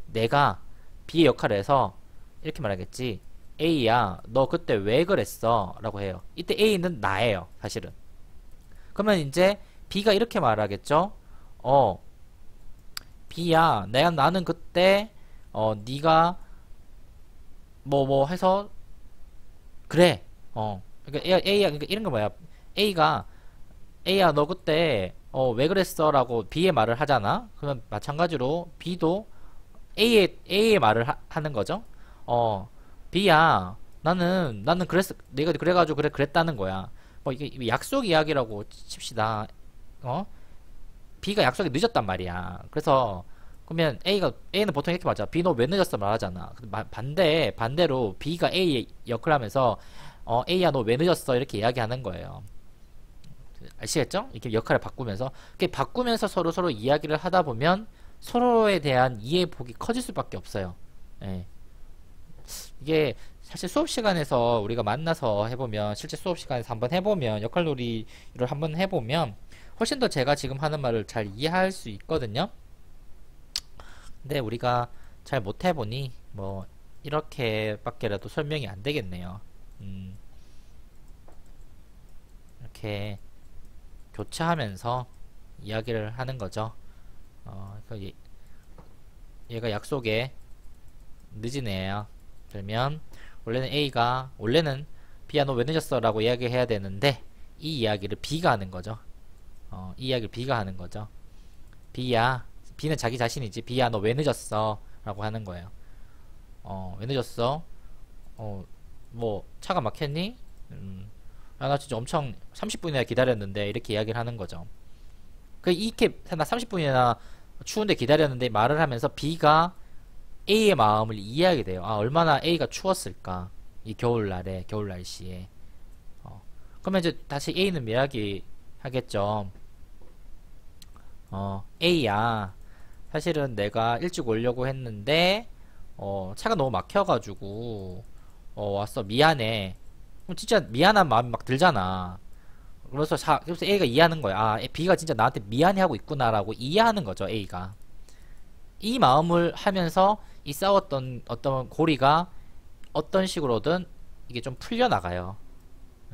내가 B의 역할을 해서 이렇게 말하겠지. A야, 너 그때 왜 그랬어? 라고 해요. 이때 A는 나예요, 사실은. 그러면 이제 B가 이렇게 말하겠죠. B야, 나는 그때 네가 뭐 해서 그래. 그러니까 A야, 그러니까 이런 거 뭐야? A야, 너 그때 왜 그랬어? 라고 B의 말을 하잖아. 그러면 마찬가지로 B도 A의 말을 하는 거죠. B야, 나는 그랬어. 내가 그래가지고 그랬다는 거야. 뭐 이게 약속 이야기라고 칩시다. B가 약속이 늦었단 말이야. 그래서 그러면 A는 보통 이렇게 말하잖아. B 너 왜 늦었어? 말하잖아. 반대로 B가 A의 역할을 하면서 A야 너 왜 늦었어? 이렇게 이야기하는 거예요. 아시겠죠? 이렇게 역할을 바꾸면서 서로 이야기를 하다 보면 서로에 대한 이해 폭이 커질 수밖에 없어요. 예. 이게 사실 수업 시간에서 우리가 만나서 해보면, 실제 수업 시간에서 한번 해보면, 역할놀이를 한번 해보면 훨씬 더 제가 지금 하는 말을 잘 이해할 수 있거든요. 근데 우리가 잘 못해보니 뭐 이렇게밖에라도 설명이 안 되겠네요. 이렇게 교차하면서 이야기를 하는 거죠. 그러니까 얘가 약속에 늦은 애예요. 그러면 원래는 B야 너 왜 늦었어? 라고 이야기해야 되는데 이 이야기를 B가 하는 거죠. B는 자기 자신이지. B야 너 왜 늦었어? 라고 하는 거예요. 왜 늦었어? 뭐 차가 막혔니? 나 진짜 엄청 30분이나 기다렸는데, 이렇게 이야기를 하는 거죠. 이렇게 나 30분이나 추운데 기다렸는데 말을 하면서 B가 A의 마음을 이해하게 돼요. 얼마나 A가 추웠을까, 이 겨울 날씨에. 그러면 이제 다시 A는 이야기 하겠죠. A야, 사실은 내가 일찍 오려고 했는데 차가 너무 막혀가지고 왔어. 미안해. 그럼 진짜 미안한 마음이 막 들잖아. 그래서 A가 이해하는 거야. B가 진짜 나한테 미안해하고 있구나라고 이해하는 거죠, A가. 이 마음을 하면서 이 싸웠던 어떤 고리가 어떤 식으로든 이게 좀 풀려나가요.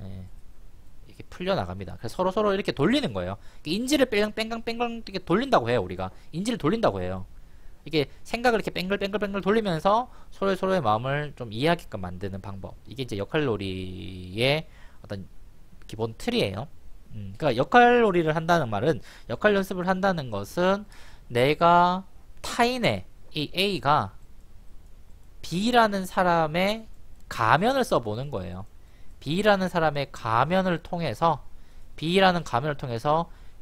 예, 이렇게 풀려나갑니다. 그래서 서로 이렇게 돌리는 거예요. 인지를 뺑강 이렇게 돌린다고 해요, 우리가. 인지를 돌린다고 해요. 이게 생각을 이렇게 뺑글뺑글 돌리면서 서로의 마음을 좀 이해하게끔 만드는 방법. 이게 이제 역할놀이의 어떤 기본 틀이에요. 그러니까 역할놀이를 한다는 말은, 역할 연습을 한다는 것은 내가 타인의, 이 A가 B라는 사람의 가면을 써보는 거예요. B라는 사람의 가면을 통해서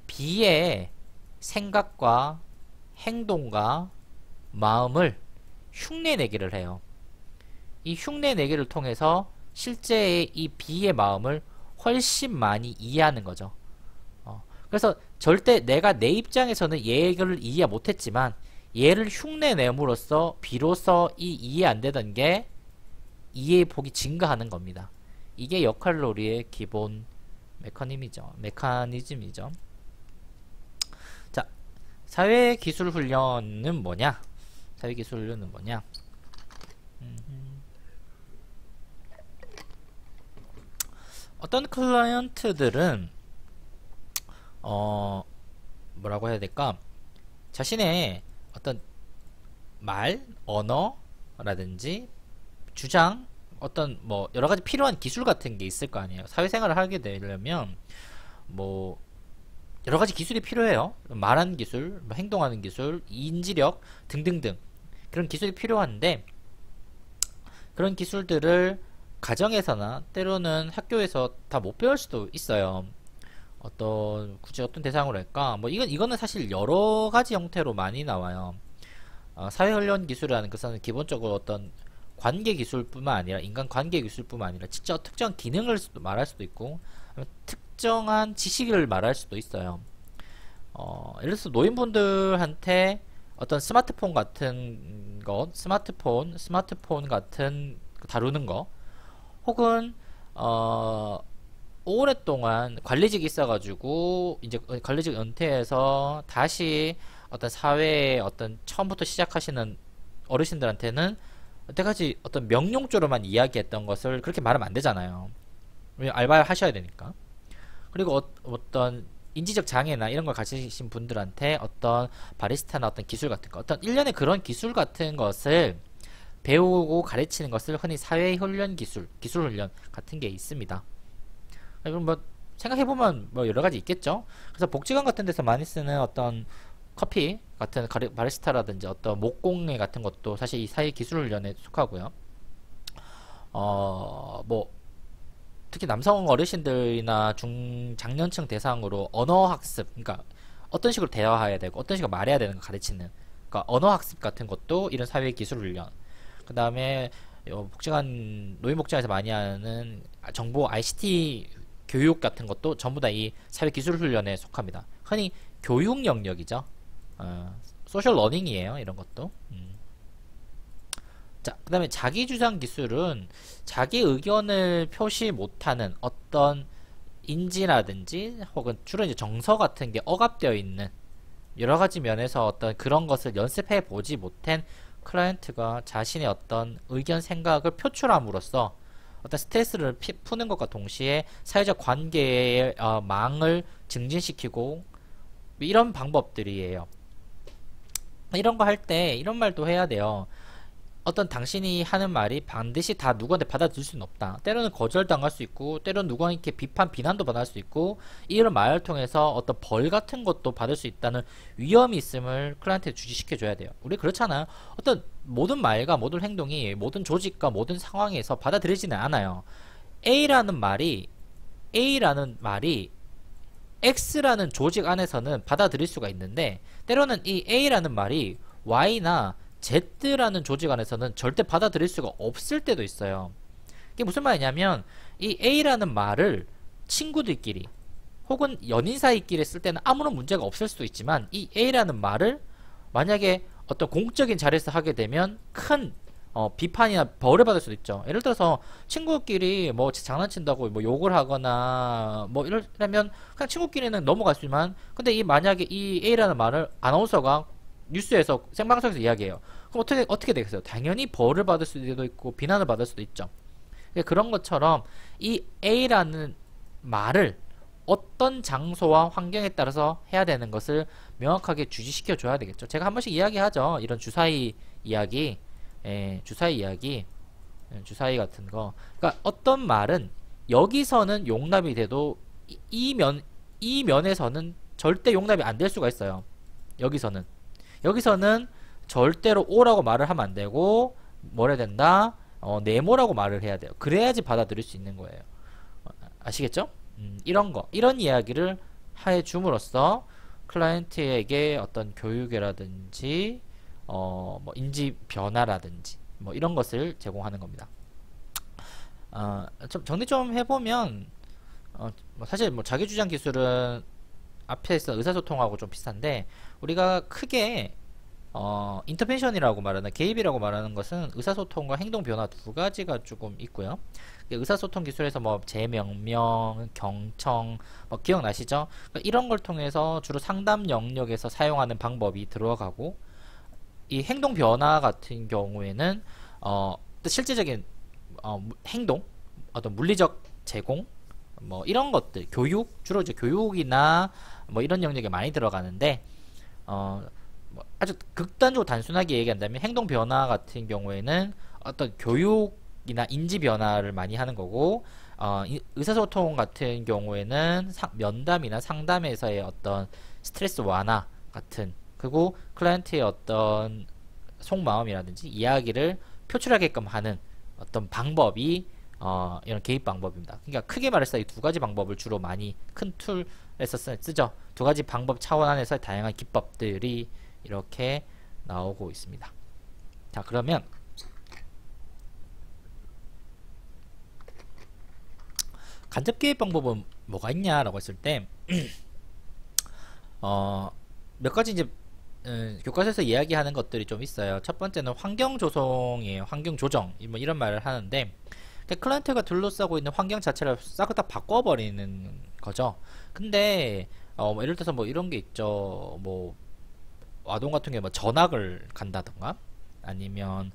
B의 생각과 행동과 마음을 흉내내기를 해요. 이 흉내내기를 통해서 실제의 이 B의 마음을 훨씬 많이 이해하는 거죠. 그래서 절대 내가 내 입장에서는 얘를 이해 못했지만 얘를 흉내냄으로써 비로소 이 이해 안 되던 게 이해의 폭이 증가하는 겁니다. 이게 역할놀이의 기본 메커니즘이죠. 자, 사회기술훈련은 뭐냐? 사회기술훈련은 뭐냐? 어떤 클라이언트들은 뭐라고 해야 될까? 자신의 어떤 말, 언어라든지 주장, 어떤 뭐 여러 가지 필요한 기술 같은 게 있을 거 아니에요. 사회생활을 하게 되려면 뭐 여러 가지 기술이 필요해요. 말하는 기술, 뭐 행동하는 기술, 인지력 등등등 그런 기술이 필요한데 그런 기술들을 가정에서나 때로는 학교에서 다 못 배울 수도 있어요. 굳이 어떤 대상으로 할까? 뭐 이거는 사실 여러 가지 형태로 많이 나와요. 사회훈련 기술이라는 것은 기본적으로 어떤 관계 기술뿐만 아니라 인간 관계 기술뿐만 아니라 진짜 특정한 기능을 말할 수도 있고 특정한 지식을 말할 수도 있어요. 예를 들어서 노인분들한테 어떤 스마트폰 같은 것, 스마트폰 같은 다루는 거, 혹은 오랫동안 관리직이 있어가지고 이제 관리직 은퇴해서 다시 어떤 사회에 어떤 처음부터 시작하시는 어르신들한테는 여태까지 어떤 명령조로만 이야기했던 것을 그렇게 말하면 안 되잖아요. 왜냐면 알바를 하셔야 되니까. 그리고 어떤 인지적 장애나 이런 걸 가지신 분들한테 어떤 바리스타나 어떤 기술 같은 거, 어떤 일련의 그런 기술 같은 것을 배우고 가르치는 것을 흔히 사회훈련 기술훈련 같은 게 있습니다. 그럼 뭐 생각해보면 뭐 여러가지 있겠죠. 그래서 복지관 같은 데서 많이 쓰는 어떤 커피 같은 바리스타라든지 어떤 목공예 같은 것도 사실 이 사회기술훈련에 속하고요. 뭐 특히 남성 어르신들이나 중장년층 대상으로 언어학습, 그러니까 어떤 식으로 대화해야 되고 어떤 식으로 말해야 되는 거 가르치는, 그러니까 언어학습 같은 것도 이런 사회기술훈련. 그 다음에 노인복지관에서 많이 하는 정보 ICT 교육 같은 것도 전부 다 이 사회기술훈련에 속합니다. 흔히 교육 영역이죠. 소셜 러닝이에요. 이런 것도. 자, 그 다음에 자기주장 기술은 자기 의견을 표시 못하는 어떤 인지라든지 혹은 주로 이제 정서 같은 게 억압되어 있는 여러 가지 면에서 어떤 그런 것을 연습해 보지 못한 클라이언트가 자신의 어떤 의견 생각을 표출함으로써 어떤 스트레스를 푸는 것과 동시에 사회적 관계의 망을 증진시키고 이런 방법들이에요. 이런 거 할 때 이런 말도 해야 돼요. 어떤 당신이 하는 말이 반드시 다 누구한테 받아들일 수는 없다. 때로는 거절당할 수 있고 때로는 누구한테 비난도 받을 수 있고 이런 말을 통해서 어떤 벌 같은 것도 받을 수 있다는 위험이 있음을 클라이언트에 주지시켜 줘야 돼요. 우리 그렇잖아요. 어떤 모든 말과 모든 행동이 모든 조직과 모든 상황에서 받아들이지는 않아요. A라는 말이 X라는 조직 안에서는 받아들일 수가 있는데 때로는 이 A라는 말이 Y나 Z라는 조직 안에서는 절대 받아들일 수가 없을 때도 있어요. 이게 무슨 말이냐면 이 A라는 말을 친구들끼리 혹은 연인 사이끼리 쓸 때는 아무런 문제가 없을 수도 있지만 이 A라는 말을 만약에 어떤 공적인 자리에서 하게 되면 큰 비판이나 벌을 받을 수도 있죠. 예를 들어서 친구끼리 뭐 장난친다고 뭐 욕을 하거나 뭐 이러면 그냥 친구끼리는 넘어갈 수 있지만 근데 만약에 이 A라는 말을 아나운서가 뉴스에서 생방송에서 이야기해요. 그럼 어떻게 되겠어요? 당연히 벌을 받을 수도 있고 비난을 받을 수도 있죠. 그런 것처럼 이 A라는 말을 어떤 장소와 환경에 따라서 해야 되는 것을 명확하게 주지시켜 줘야 되겠죠. 제가 한 번씩 이야기하죠. 이런 주사위 이야기, 주사위 같은 거. 그러니까 어떤 말은 여기서는 용납이 돼도 이 면에서는 절대 용납이 안 될 수가 있어요. 여기서는 절대로 O라고 말을 하면 안 되고 뭐라 해야 된다? 네모라고 말을 해야 돼요. 그래야지 받아들일 수 있는 거예요. 아시겠죠? 이런 이야기를 해 줌으로써 클라이언트에게 어떤 교육이라든지 뭐 인지 변화라든지 뭐 이런 것을 제공하는 겁니다. 좀 정리 좀 해보면 뭐 사실 뭐 자기주장 기술은 앞에서 의사소통하고 좀 비슷한데 우리가 크게 인터벤션이라고 말하는 개입이라고 말하는 것은 의사소통과 행동 변화 두 가지가 조금 있고요. 의사소통 기술에서 뭐 재명령, 경청, 뭐 기억나시죠? 그러니까 이런 걸 통해서 주로 상담 영역에서 사용하는 방법이 들어가고, 이 행동 변화 같은 경우에는 또 실제적인 행동, 어떤 물리적 제공, 뭐 이런 것들, 교육, 주로 이제 교육이나 뭐 이런 영역에 많이 들어가는데, 뭐 아주 극단적으로 단순하게 얘기한다면 행동 변화 같은 경우에는 어떤 교육이나 인지 변화를 많이 하는 거고, 의사소통 같은 경우에는 면담이나 상담에서의 어떤 스트레스 완화 같은, 그리고 클라이언트의 어떤 속마음이라든지 이야기를 표출하게끔 하는 어떤 방법이 이런 개입 방법입니다. 그러니까 크게 말해서 이 두 가지 방법을 주로 많이 큰 툴에서 쓰죠. 두 가지 방법 차원 안에서 다양한 기법들이 이렇게 나오고 있습니다. 자, 그러면 간접 개입 방법은 뭐가 있냐라고 했을 때 몇 가지 이제 교과서에서 이야기하는 것들이 좀 있어요. 첫 번째는 환경 조성이에요. 환경 조정, 뭐 이런 말을 하는데, 클라이언트가 둘러싸고 있는 환경 자체를 싹 다 바꿔버리는 거죠. 근데 뭐 예를 들어서 뭐 이런 게 있죠. 뭐 아동 같은 경우에 뭐 전학을 간다던가, 아니면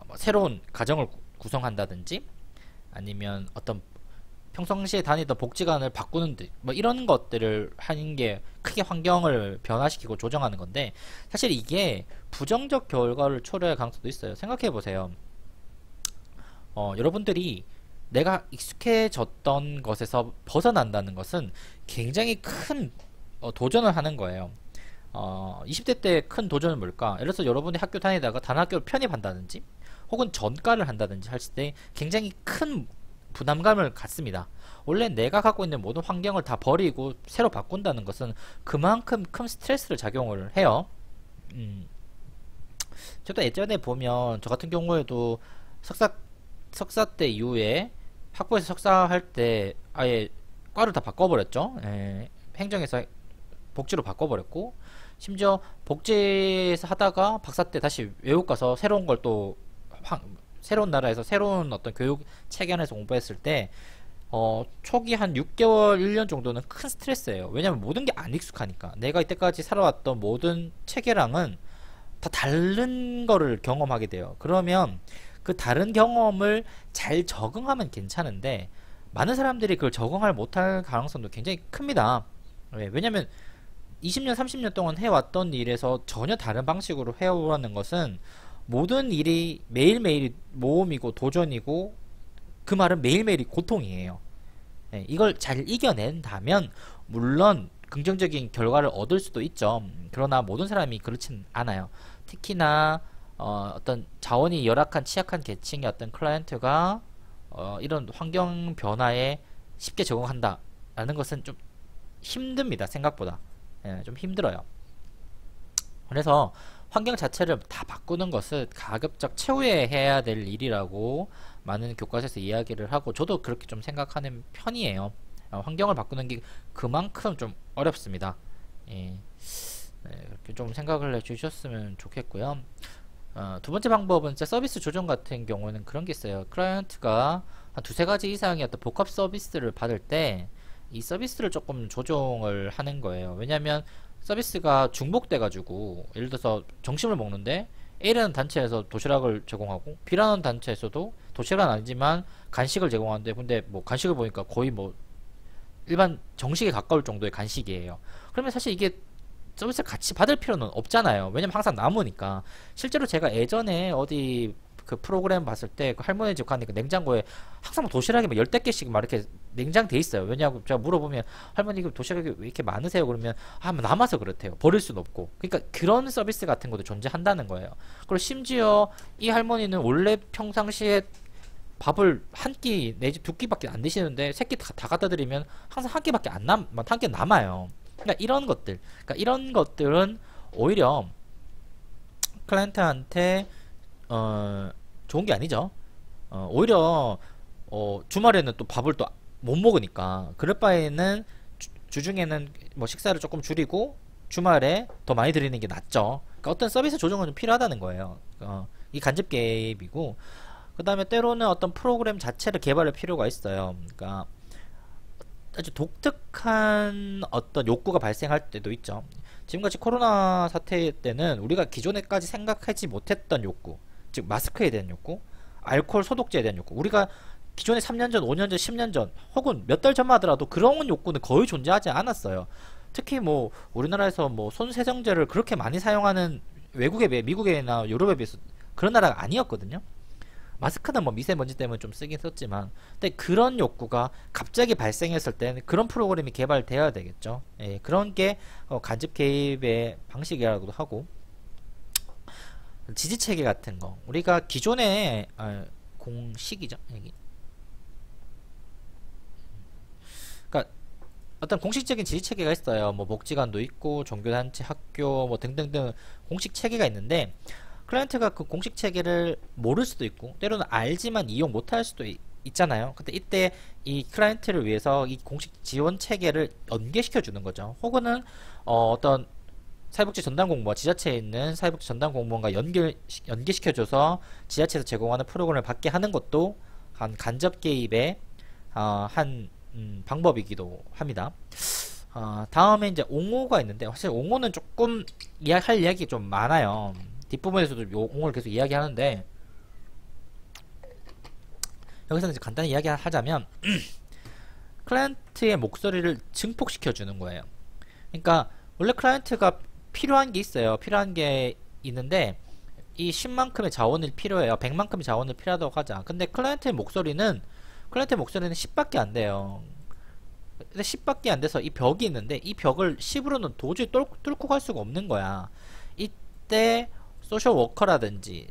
뭐 새로운 가정을 구성한다든지, 아니면 어떤 평상시에 다니던 복지관을 바꾸는 듯, 뭐 이런 것들을 하는 게 크게 환경을 변화시키고 조정하는 건데, 사실 이게 부정적 결과를 초래할 가능성도 있어요. 생각해 보세요. 여러분들이 내가 익숙해졌던 것에서 벗어난다는 것은 굉장히 큰 도전을 하는 거예요. 20대 때 큰 도전은 뭘까? 예를 들어서 여러분이 학교 다니다가 다른 학교를 편입한다든지, 혹은 전과를 한다든지 했을 때 굉장히 큰 부담감을 갖습니다. 원래 내가 갖고 있는 모든 환경을 다 버리고 새로 바꾼다는 것은 그만큼 큰 스트레스를 작용을 해요. 저도 예전에 보면, 저 같은 경우에도 석사 때 이후에 학부에서 석사할 때 아예 과를 다 바꿔버렸죠. 행정에서 복지로 바꿔버렸고, 심지어 복지에서 하다가 박사 때 다시 외국 가서 새로운 걸 또 새로운 나라에서 새로운 어떤 교육 체계 안에서 공부했을 때 초기 한 6개월, 1년 정도는 큰 스트레스예요. 왜냐면 모든 게 안 익숙하니까. 내가 이때까지 살아왔던 모든 체계랑은 다 다른 거를 경험하게 돼요. 그러면 그 다른 경험을 잘 적응하면 괜찮은데, 많은 사람들이 그걸 적응을 못할 가능성도 굉장히 큽니다. 왜냐면 20년, 30년 동안 해왔던 일에서 전혀 다른 방식으로 해오라는 것은, 모든 일이 매일매일이 모험이고 도전이고, 그 말은 매일매일이 고통이에요. 이걸 잘 이겨낸다면 물론 긍정적인 결과를 얻을 수도 있죠. 그러나 모든 사람이 그렇진 않아요. 특히나 어떤 자원이 열악한 취약한 계층의 어떤 클라이언트가 이런 환경 변화에 쉽게 적응한다 라는 것은 좀 힘듭니다. 생각보다 좀 힘들어요. 그래서 환경 자체를 다 바꾸는 것은 가급적 최후에 해야 될 일이라고 많은 교과서에서 이야기를 하고, 저도 그렇게 좀 생각하는 편이에요. 환경을 바꾸는 게 그만큼 좀 어렵습니다. 그렇게 좀 생각을 해주셨으면 좋겠고요. 두 번째 방법은 서비스 조정 같은 경우는 그런 게 있어요. 클라이언트가 한 두세 가지 이상의 어떤 복합 서비스를 받을 때 이 서비스를 조금 조정을 하는 거예요. 왜냐하면 서비스가 중복돼 가지고, 예를 들어서 점심을 먹는데 A라는 단체에서 도시락을 제공하고, B라는 단체에서도 도시락은 아니지만 간식을 제공하는데, 근데 뭐 간식을 보니까 거의 뭐 일반 정식에 가까울 정도의 간식이에요. 그러면 사실 이게 서비스를 같이 받을 필요는 없잖아요. 왜냐면 항상 남으니까. 실제로 제가 예전에 어디 그 프로그램 봤을 때 그 할머니 집 가니까 냉장고에 항상 도시락이 막 열댓 개씩 막 이렇게 냉장돼 있어요. 왜냐하고 제가 물어보면, 할머니 이거 도시락이 왜 이렇게 많으세요? 그러면 뭐 남아서 그렇대요. 버릴 수는 없고. 그러니까 그런 서비스 같은 것도 존재한다는 거예요. 그리고 심지어 이 할머니는 원래 평상시에 밥을 한 끼 내지 두 끼밖에 안 드시는데 세 끼 다 갖다 드리면 항상 한 끼밖에 한 끼 남아요. 그러니까 이런 것들은 오히려 클라이언트한테 좋은 게 아니죠. 오히려 주말에는 또 밥을 또 못 먹으니까, 그럴 바에는 주중에는 뭐 식사를 조금 줄이고 주말에 더 많이 드리는 게 낫죠. 그러니까 어떤 서비스 조정은 좀 필요하다는 거예요. 이 간접 개입이고, 그 다음에 때로는 어떤 프로그램 자체를 개발할 필요가 있어요. 그러니까 아주 독특한 어떤 욕구가 발생할 때도 있죠. 지금같이 코로나 사태 때는 우리가 기존에까지 생각하지 못했던 욕구, 즉 마스크에 대한 욕구, 알코올 소독제에 대한 욕구, 우리가 기존에 3년 전, 5년 전, 10년 전, 혹은 몇 달 전만 하더라도 그런 욕구는 거의 존재하지 않았어요. 특히 뭐 우리나라에서 뭐 손세정제를 그렇게 많이 사용하는 외국에 비해, 미국이나 유럽에 비해서 그런 나라가 아니었거든요. 마스크는 뭐 미세먼지 때문에 좀 쓰긴 썼지만, 근데 그런 욕구가 갑자기 발생했을 때는 그런 프로그램이 개발되어야 되겠죠. 예, 그런 게 간접 개입의 방식이라고도 하고, 지지 체계 같은 거 우리가 기존에 공식이죠. 여기. 그러니까 어떤 공식적인 지지 체계가 있어요. 뭐 복지관도 있고 종교단체, 학교 뭐 등등등 공식 체계가 있는데, 클라이언트가 그 공식 체계를 모를 수도 있고 때로는 알지만 이용 못할 수도 있잖아요. 근데 이때 이 클라이언트를 위해서 이 공식 지원 체계를 연계시켜 주는 거죠. 혹은 어떤 사회복지 전담 공무원, 지자체에 있는 사회복지 전담 공무원과 연계시켜줘서 지자체에서 제공하는 프로그램을 받게 하는 것도 한 간접 개입의 한 방법이기도 합니다. 다음에 이제 옹호가 있는데, 사실 옹호는 조금 할 이야기 좀 많아요. 뒷부분에서도 옹호를 계속 이야기하는데, 여기서는 이제 간단히 이야기하자면 클라이언트의 목소리를 증폭시켜 주는 거예요. 그러니까 원래 클라이언트가 필요한 게 있어요. 필요한 게 있는데 이 10만큼의 자원이 필요해요. 100만큼의 자원이 필요하다고 하자. 근데 클라이언트의 목소리는 10밖에 안 돼요. 근데 10밖에 안 돼서 이 벽이 있는데 이 벽을 10으로는 도저히 뚫고 갈 수가 없는 거야. 이때 소셜 워커라든지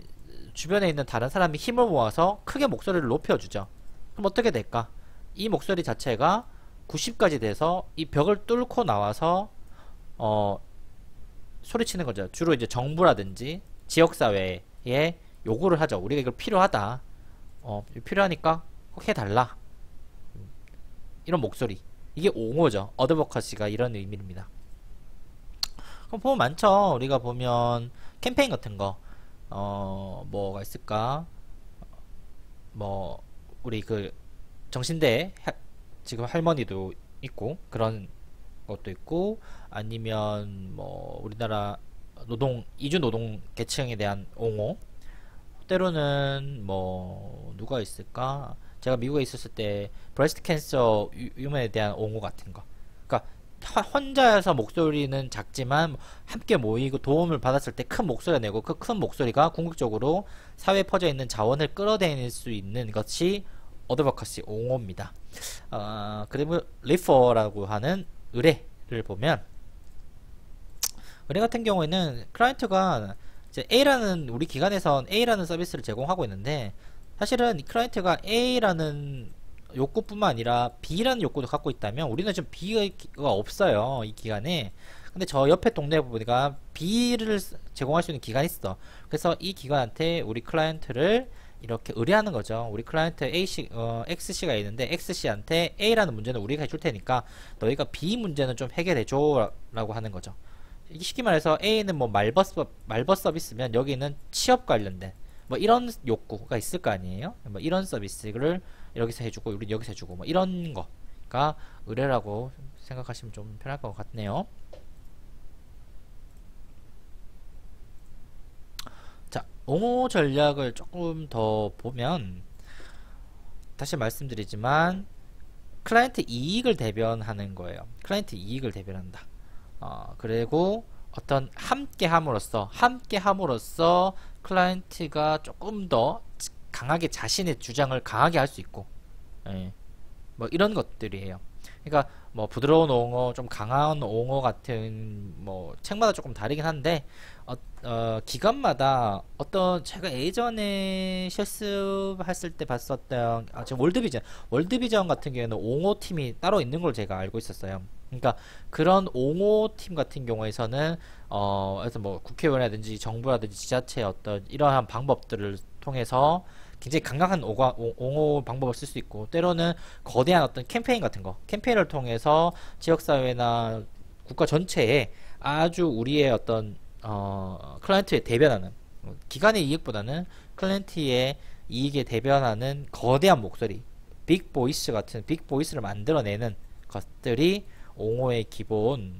주변에 있는 다른 사람이 힘을 모아서 크게 목소리를 높여주죠. 그럼 어떻게 될까? 이 목소리 자체가 90까지 돼서 이 벽을 뚫고 나와서 소리치는 거죠. 주로 이제 정부라든지 지역사회에 요구를 하죠. 우리가 이걸 필요하다. 필요하니까 꼭 해달라. 이런 목소리. 이게 옹호죠. 어드버커시가 이런 의미입니다. 그럼 보면 많죠. 우리가 보면 캠페인 같은 거 뭐가 있을까? 뭐 우리 그 정신대 지금 할머니도 있고 그런 것도 있고, 아니면 뭐 우리나라 이주 노동 계층에 대한 옹호, 때로는 뭐 누가 있을까? 제가 미국에 있었을 때 브레스트 캔서 위험에 대한 옹호 같은 거. 그러니까 혼자서 목소리는 작지만 함께 모이고 도움을 받았을 때 큰 목소리가 내고, 그 큰 목소리가 궁극적으로 사회에 퍼져 있는 자원을 끌어내릴 수 있는 것이 어드버커시 옹호입니다. 그리고 리퍼라고 하는 의뢰를 보면, 의뢰 같은 경우에는 클라이언트가 이제 A라는, 우리 기관에선 A라는 서비스를 제공하고 있는데, 사실은 이 클라이언트가 A라는 욕구뿐만 아니라 B라는 욕구도 갖고 있다면 우리는 좀 B가 없어요, 이 기간에. 근데 저 옆에 동네 보니까 B를 제공할 수 있는 기관이 있어. 그래서 이 기관한테 우리 클라이언트를 이렇게 의뢰하는 거죠. 우리 클라이언트 XC가 있는데 XC한테 A라는 문제는 우리가 해줄 테니까 너희가 B 문제는 좀 해결해 줘 라고 하는 거죠. 쉽게 말해서 A는 뭐 말벗 서비스면 여기는 취업 관련된 뭐 이런 욕구가 있을 거 아니에요. 뭐 이런 서비스를 여기서 해주고 우리 여기서 해주고 뭐 이런 거가 의뢰라고 생각하시면 좀 편할 것 같네요. 자, 옹호 전략을 조금 더 보면, 다시 말씀드리지만 클라이언트 이익을 대변하는 거예요. 클라이언트 이익을 대변한다. 그리고 어떤 함께 함으로써 클라이언트가 조금 더 강하게 자신의 주장을 강하게 할 수 있고, 예, 뭐 이런 것들이에요. 그러니까 뭐 부드러운 옹호, 좀 강한 옹호 같은, 뭐 책마다 조금 다르긴 한데 기관마다 어떤, 제가 예전에 실습했을 때 봤었던 지금 월드비전 같은 경우에는 옹호 팀이 따로 있는 걸 제가 알고 있었어요. 그러니까 그런 옹호 팀 같은 경우에서는 그래서 뭐 국회의원이라든지 정부라든지 지자체의 어떤 이러한 방법들을 통해서 굉장히 강력한 옹호 방법을 쓸 수 있고, 때로는 거대한 어떤 캠페인 같은 거, 캠페인을 통해서 지역사회나 국가 전체에 아주 우리의 어떤 클라이언트에 대변하는, 기관의 이익보다는 클라이언트의 이익에 대변하는 거대한 목소리, 빅 보이스 같은 빅 보이스를 만들어내는 것들이 옹호의 기본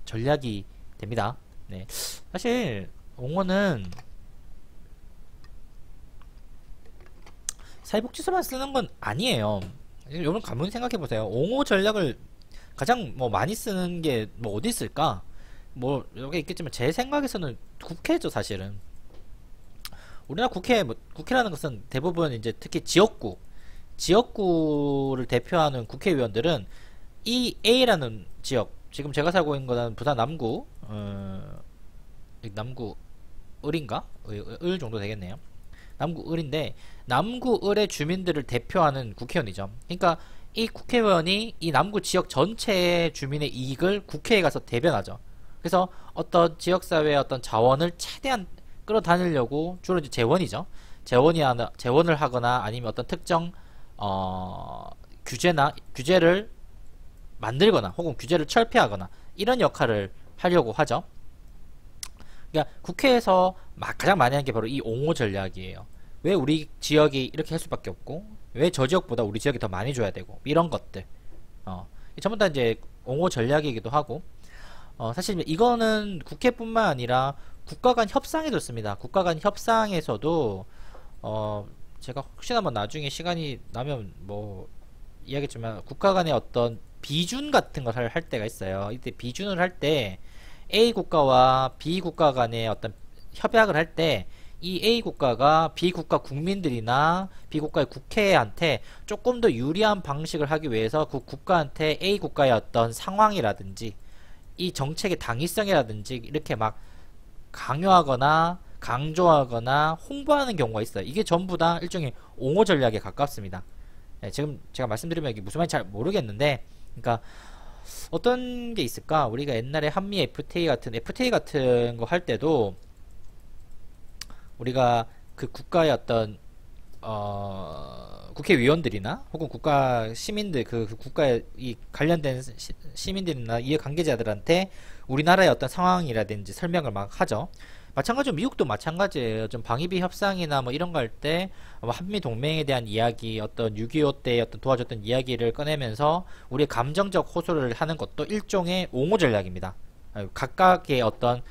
전략이 됩니다. 네. 사실 옹호는 사회복지서만 쓰는 건 아니에요. 여러분 가만히 생각해보세요. 옹호 전략을 가장 뭐 많이 쓰는 게 뭐 어디 있을까? 뭐 여기 있겠지만 제 생각에서는 국회죠. 사실은 우리나라 국회, 뭐 국회라는 것은 대부분 이제 특히 지역구를 대표하는 국회의원들은 이 A라는 지역, 지금 제가 살고 있는 거는 부산 남구, 남구 을인가? 을 정도 되겠네요. 남구 을인데 남구 을의 주민들을 대표하는 국회의원이죠. 그러니까 이 국회의원이 이 남구 지역 전체의 주민의 이익을 국회에 가서 대변하죠. 그래서 어떤 지역사회의 어떤 자원을 최대한 끌어다니려고, 주로 이제 재원이죠. 재원을 하거나 아니면 어떤 특정 규제를 만들거나 혹은 규제를 철폐하거나 이런 역할을 하려고 하죠. 그러니까 국회에서 가장 많이 하는 게 바로 이 옹호 전략이에요. 왜 우리 지역이 이렇게 할 수밖에 없고, 왜 저 지역보다 우리 지역이 더 많이 줘야 되고, 이런 것들. 전부 다 이제 옹호 전략이기도 하고, 사실 이거는 국회뿐만 아니라 국가 간 협상에도 씁니다. 국가 간 협상에서도, 제가 혹시나 뭐 나중에 시간이 나면 뭐 이야기했지만, 국가 간의 어떤 비준 같은 걸 할 때가 있어요. 이때 비준을 할 때 A 국가와 B 국가 간의 어떤 협약을 할 때 이 A 국가가 B 국가 국민들이나 B 국가의 국회한테 조금 더 유리한 방식을 하기 위해서 그 국가한테 A 국가의 어떤 상황이라든지 이 정책의 당위성이라든지 이렇게 막 강요하거나 강조하거나 홍보하는 경우가 있어요. 이게 전부 다 일종의 옹호 전략에 가깝습니다. 네, 지금 제가 말씀드리면 이게 무슨 말인지 잘 모르겠는데, 그러니까 어떤 게 있을까? 우리가 옛날에 한미 FTA 같은 거 할 때도 우리가 그 국가의 어떤 국회의원들이나 혹은 국가 시민들, 그 국가에 이 관련된 시민들이나 이해관계자들한테 우리나라의 어떤 상황이라든지 설명을 막 하죠. 마찬가지로 미국도 마찬가지예요. 좀 방위비 협상이나 뭐 이런 거 할 때 한미 동맹에 대한 이야기, 어떤 6.25 때 어떤 도와줬던 이야기를 꺼내면서 우리의 감정적 호소를 하는 것도 일종의 옹호 전략입니다. 각각의 어떤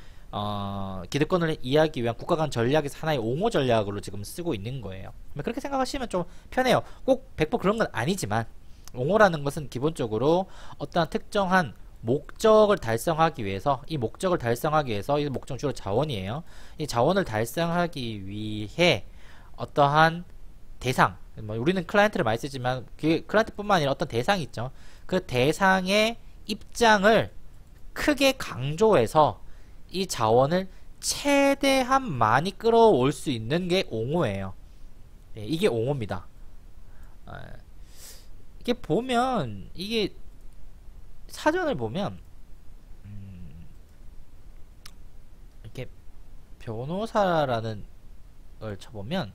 기득권을 이해하기 위한 국가 간 전략에서 하나의 옹호 전략으로 지금 쓰고 있는 거예요. 그렇게 생각하시면 좀 편해요. 꼭 100% 그런 건 아니지만, 옹호라는 것은 기본적으로 어떠한 특정한 목적을 달성하기 위해서, 이 목적은 주로 자원이에요. 이 자원을 달성하기 위해 어떠한 대상, 우리는 클라이언트를 많이 쓰지만 그 클라이언트뿐만 아니라 어떤 대상이 있죠. 그 대상의 입장을 크게 강조해서 이 자원을 최대한 많이 끌어올 수 있는 게 옹호예요. 네, 이게 옹호입니다. 이게 보면, 이게 사전을 보면 이렇게 변호사라는 걸 쳐보면,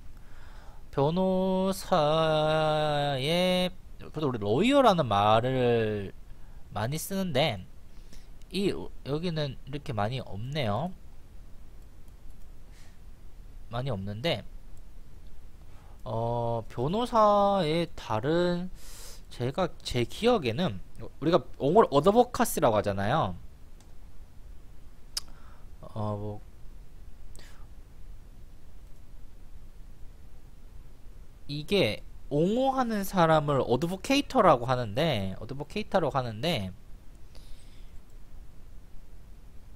변호사의, 그래도 우리 로이어라는 말을 많이 쓰는데 여기는 이렇게 많이 없네요. 많이 없는데 변호사의 다른, 제 기억에는 우리가 옹호를 어드보카시라고 하잖아요. 뭐 이게 옹호하는 사람을 어드보케이터라고 하는데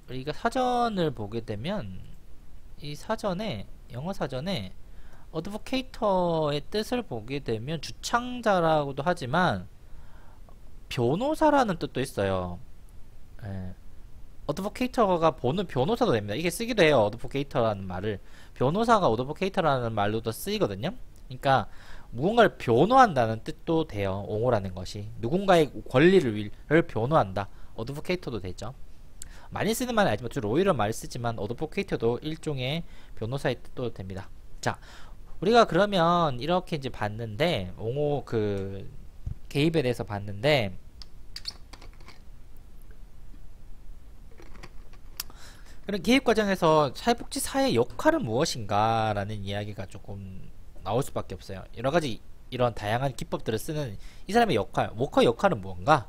우리가 사전을 보게 되면 이 사전에, 영어 사전에 어드보케이터의 뜻을 보게 되면 주창자라고도 하지만 변호사라는 뜻도 있어요. 예. 어드보케이터가 보는 변호사도 됩니다. 이게 쓰기도 해요. 어드보케이터라는 말을. 변호사가 어드보케이터라는 말로도 쓰이거든요. 그러니까 무언가를 변호한다는 뜻도 돼요. 옹호라는 것이. 누군가의 권리를 변호한다. 어드보케이터도 되죠. 많이 쓰는 말은 아니지만 주로 로이를 많이 쓰지만 어드보케이터도 일종의 변호사의 뜻도 됩니다. 자, 우리가 그러면 이렇게 이제 봤는데, 옹호 그 개입에 대해서 봤는데, 그런 기획 과정에서 사회복지사의 역할은 무엇인가라는 이야기가 조금 나올 수밖에 없어요. 여러 가지 이런 다양한 기법들을 쓰는 이 사람의 역할, 워커 역할은 무언가?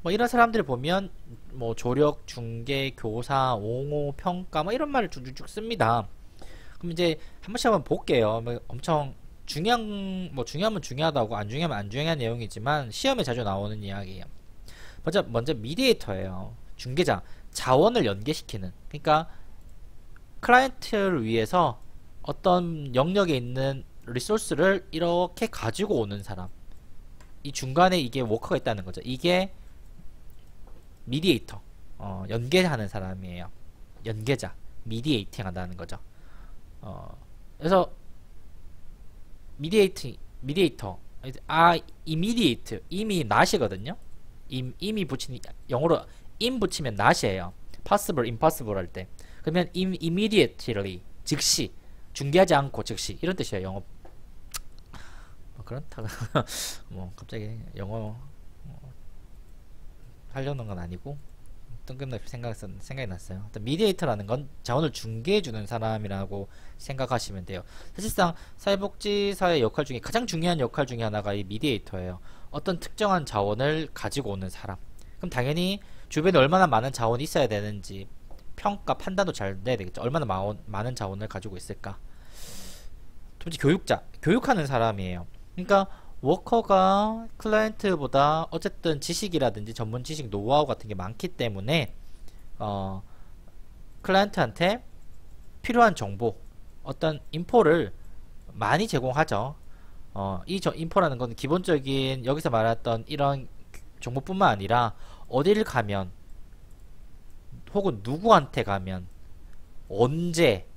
뭐 이런 사람들을 보면 뭐 조력, 중개, 교사, 옹호, 평가 뭐 이런 말을 쭉쭉 씁니다. 그럼 이제 한 번씩 한번 볼게요. 뭐 엄청 중요하면 중요하다고 안 중요하면 안 중요한 내용이지만 시험에 자주 나오는 이야기예요. 먼저 미디에이터예요. 중개자, 자원을 연계시키는. 그러니까 클라이언트를 위해서 어떤 영역에 있는 리소스를 이렇게 가지고 오는 사람. 이 중간에 이게 워커가 있다는 거죠. 이게 미디에이터, 연계하는 사람이에요. 연계자, 미디에이팅 한다는 거죠. 그래서 미디에이터, 이미디에이트, 이미 not이거든요. 이미 붙이는, 영어로 in 붙이면 not이에요. possible, impossible 할 때. 그러면 immediately, 즉시, 중개하지 않고 즉시, 이런 뜻이에요. 영어. 뭐 그렇다가 뭐 갑자기 영어 하려는 건 아니고 뜬금없이 생각이 났어요. 미디에이터라는 건 자원을 중개해주는 사람이라고 생각하시면 돼요. 사실상 사회복지사의 역할 중에 가장 중요한 역할 중에 하나가 이 미디에이터예요. 어떤 특정한 자원을 가지고 오는 사람. 그럼 당연히 주변에 얼마나 많은 자원이 있어야 되는지 평가, 판단도 잘 돼야 되겠죠. 얼마나 많은 자원을 가지고 있을까. 두 번째, 교육자. 교육하는 사람이에요. 그러니까 워커가 클라이언트보다 어쨌든 지식이라든지 전문 지식, 노하우 같은 게 많기 때문에 클라이언트한테 필요한 정보, 어떤 인포를 많이 제공하죠. 이 인포라는 건 기본적인 여기서 말했던 이런 정보뿐만 아니라 어디를 가면 혹은 누구한테 가면 언제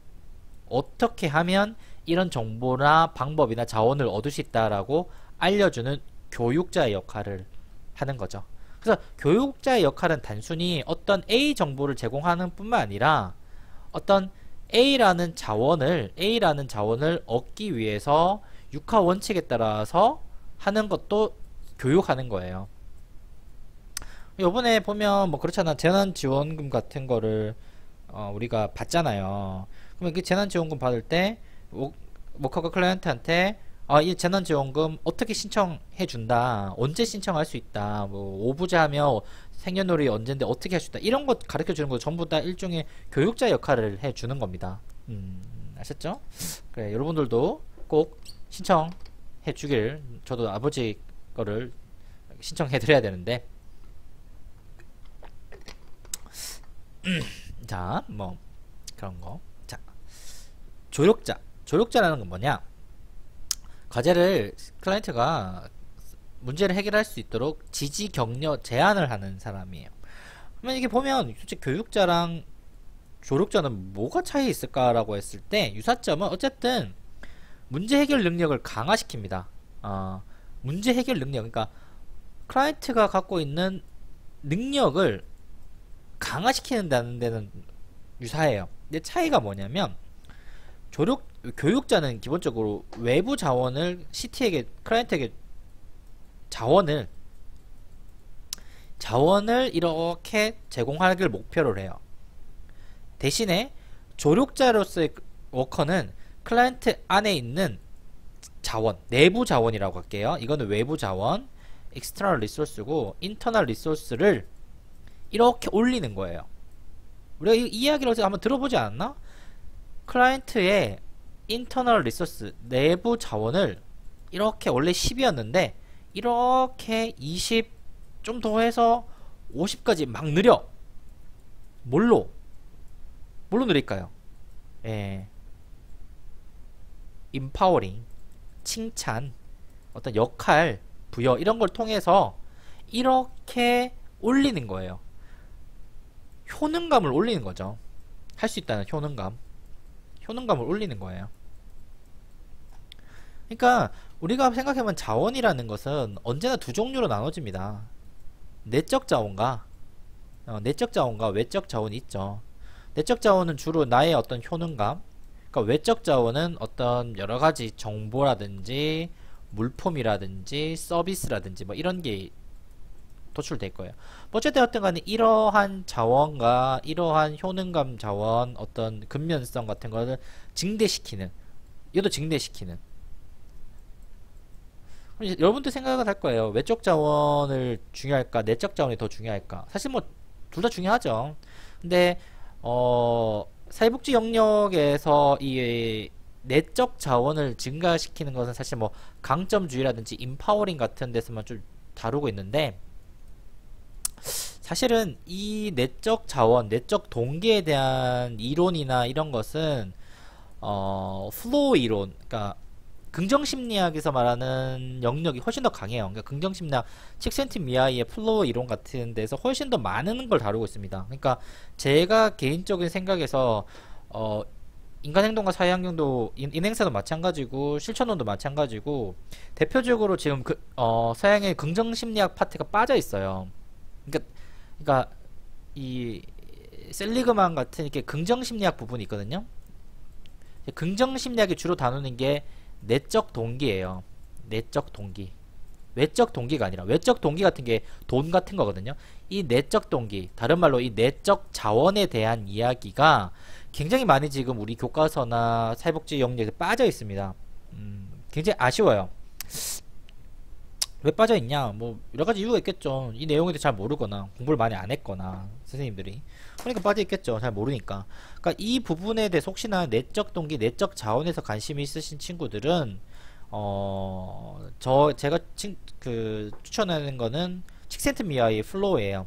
어떻게 하면 이런 정보나 방법이나 자원을 얻을 수 있다라고 알려주는 교육자의 역할을 하는 거죠. 그래서 교육자의 역할은 단순히 어떤 A 정보를 제공하는 뿐만 아니라 어떤 A라는 자원을 얻기 위해서 육하 원칙에 따라서 하는 것도 교육하는 거예요. 요번에 보면 뭐 그렇잖아. 재난지원금 같은 거를 우리가 받잖아요. 그러면 그 재난지원금 받을 때 워커가 클라이언트한테 이 재난지원금 어떻게 신청해 준다, 언제 신청할 수 있다, 뭐 오부자며 생년월일이 언젠데 어떻게 할 수 있다, 이런 것 가르쳐 주는 거 전부 다 일종의 교육자 역할을 해 주는 겁니다. 아셨죠? 그래, 여러분들도 꼭 신청해 주길. 저도 아버지 거를 신청해 드려야 되는데 자, 뭐 그런 거. 자, 조력자라는 건 뭐냐? 과제를 클라이언트가 문제를 해결할 수 있도록 지지, 격려, 제안을 하는 사람이에요. 그러면 이게 보면 솔직히 교육자랑 조력자는 뭐가 차이 있을까라고 했을 때 유사점은 어쨌든 문제 해결 능력을 강화시킵니다. 문제 해결 능력, 그러니까 클라이언트가 갖고 있는 능력을 강화시키는 데는 유사해요. 근데 차이가 뭐냐면 교육자는 기본적으로 외부 자원을 CT에게, 클라이언트에게 자원을 이렇게 제공하기를 목표로 해요. 대신에 조력자로서의 워커는 클라이언트 안에 있는 자원, 내부 자원이라고 할게요. 이거는 외부 자원, external resource고 internal resource를 이렇게 올리는 거예요. 우리가 이 이야기를 한번 들어보지 않았나? 클라이언트의 internal resource, 내부 자원을 이렇게 원래 10이었는데 이렇게 20 좀 더 해서 50까지 막 늘려. 뭘로 늘릴까요? empowering, 칭찬, 어떤 역할 부여, 이런 걸 통해서 이렇게 올리는 거예요. 효능감을 올리는 거죠. 할 수 있다는 효능감을 올리는 거예요. 그러니까 우리가 생각해보면 자원이라는 것은 언제나 두 종류로 나눠집니다. 내적 자원과 외적 자원이 있죠. 내적 자원은 주로 나의 어떤 효능감, 그러니까 외적 자원은 어떤 여러가지 정보라든지 물품이라든지 서비스라든지 뭐 이런 게 도출될 거예요. 어쨌든 간에 이러한 자원과 이러한 효능감 자원 어떤 근면성 같은 거를 증대시키는, 이것도 증대시키는. 여러분들 생각을 할 거예요. 외적 자원을 중요할까 내적 자원이 더 중요할까? 사실 뭐 둘 다 중요하죠. 근데 사회복지 영역에서 이 내적 자원을 증가시키는 것은 사실 뭐 강점주의라든지 인파워링 같은 데서만 좀 다루고 있는데, 사실은 이 내적 자원, 내적 동기에 대한 이론이나 이런 것은 플로우 이론, 그러니까 긍정심리학에서 말하는 영역이 훨씬 더 강해요. 그러니까 긍정심리학, 칙센트미하이의 플로우 이론 같은 데서 훨씬 더 많은 걸 다루고 있습니다. 그러니까 제가 개인적인 생각에서 인간행동과 사회환경도 인행사도 마찬가지고 실천론도 마찬가지고 대표적으로 지금 서양의 긍정심리학 파트가 빠져 있어요. 그러니까 이 셀리그만 같은 이렇게 긍정심리학 부분이 있거든요. 긍정심리학이 주로 다루는 게 내적 동기예요. 내적 동기. 외적 동기가 아니라, 외적 동기 같은 게 돈 같은 거거든요. 이 내적 동기, 다른 말로 이 내적 자원에 대한 이야기가 굉장히 많이 지금 우리 교과서나 사회복지 영역에 빠져 있습니다. 굉장히 아쉬워요. 왜 빠져 있냐? 뭐 여러 가지 이유가 있겠죠. 이 내용에 대해 잘 모르거나 공부를 많이 안 했거나 선생님들이, 그러니까 빠져 있겠죠. 잘 모르니까. 그러니까 이 부분에 대해서 혹시나 내적 동기, 내적 자원에서 관심이 있으신 친구들은 제가 추천하는 거는 칙센트미하의 플로우예요.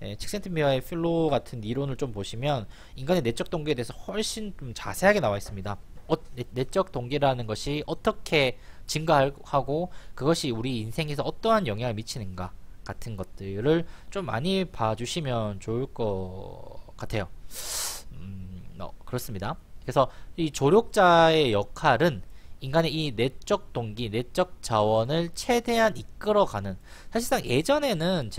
예, 칙센트미하의 플로우 같은 이론을 좀 보시면 인간의 내적 동기에 대해서 훨씬 좀 자세하게 나와 있습니다. 내적 동기라는 것이 어떻게 증가하고 그것이 우리 인생에서 어떠한 영향을 미치는가 같은 것들을 좀 많이 봐주시면 좋을 것 같아요. 그렇습니다. 그래서 이 조력자의 역할은 인간의 이 내적 동기, 내적 자원을 최대한 이끌어가는, 사실상 예전에는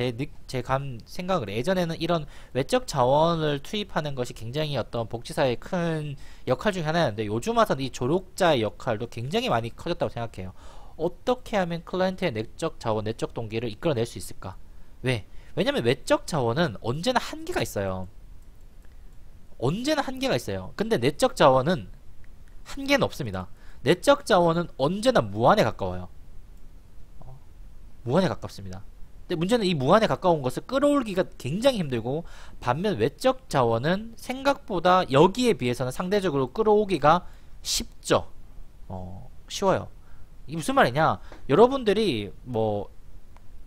생각을 예전에는 이런 외적 자원을 투입하는 것이 굉장히 어떤 복지사의 큰 역할 중에 하나였는데, 요즘 와서는 이 조력자의 역할도 굉장히 많이 커졌다고 생각해요. 어떻게 하면 클라이언트의 내적 자원, 내적 동기를 이끌어낼 수 있을까? 왜냐면 외적 자원은 언제나 한계가 있어요. 언제나 한계가 있어요. 근데 내적 자원은 한계는 없습니다. 내적 자원은 언제나 무한에 가까워요. 무한에 가깝습니다. 근데 문제는 이 무한에 가까운 것을 끌어올기가 굉장히 힘들고, 반면 외적 자원은 생각보다 여기에 비해서는 상대적으로 끌어오기가 쉽죠. 쉬워요. 이게 무슨 말이냐? 여러분들이 뭐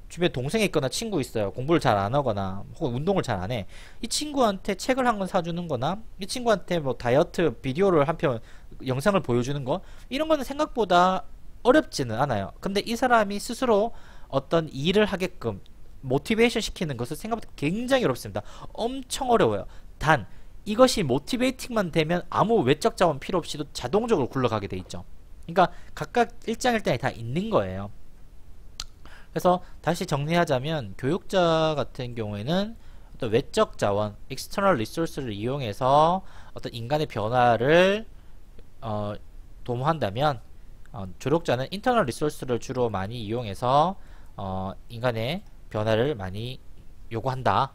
주변에 동생이 있거나 친구 있어요. 공부를 잘 안 하거나 혹은 운동을 잘 안 해. 이 친구한테 책을 한 권 사주는 거나 이 친구한테 뭐 다이어트 비디오를 한 편, 영상을 보여주는 거, 이런 거는 생각보다 어렵지는 않아요. 근데 이 사람이 스스로 어떤 일을 하게끔 모티베이션 시키는 것은 생각보다 굉장히 어렵습니다. 엄청 어려워요. 단 이것이 모티베이팅만 되면 아무 외적 자원 필요 없이도 자동적으로 굴러가게 돼 있죠. 그러니까 각각 일장일단이 다 있는 거예요. 그래서 다시 정리하자면 교육자 같은 경우에는 어떤 외적 자원, external resource를 이용해서 어떤 인간의 변화를 도모한다면, 조력자는 internal resource를 주로 많이 이용해서 인간의 변화를 많이 요구한다.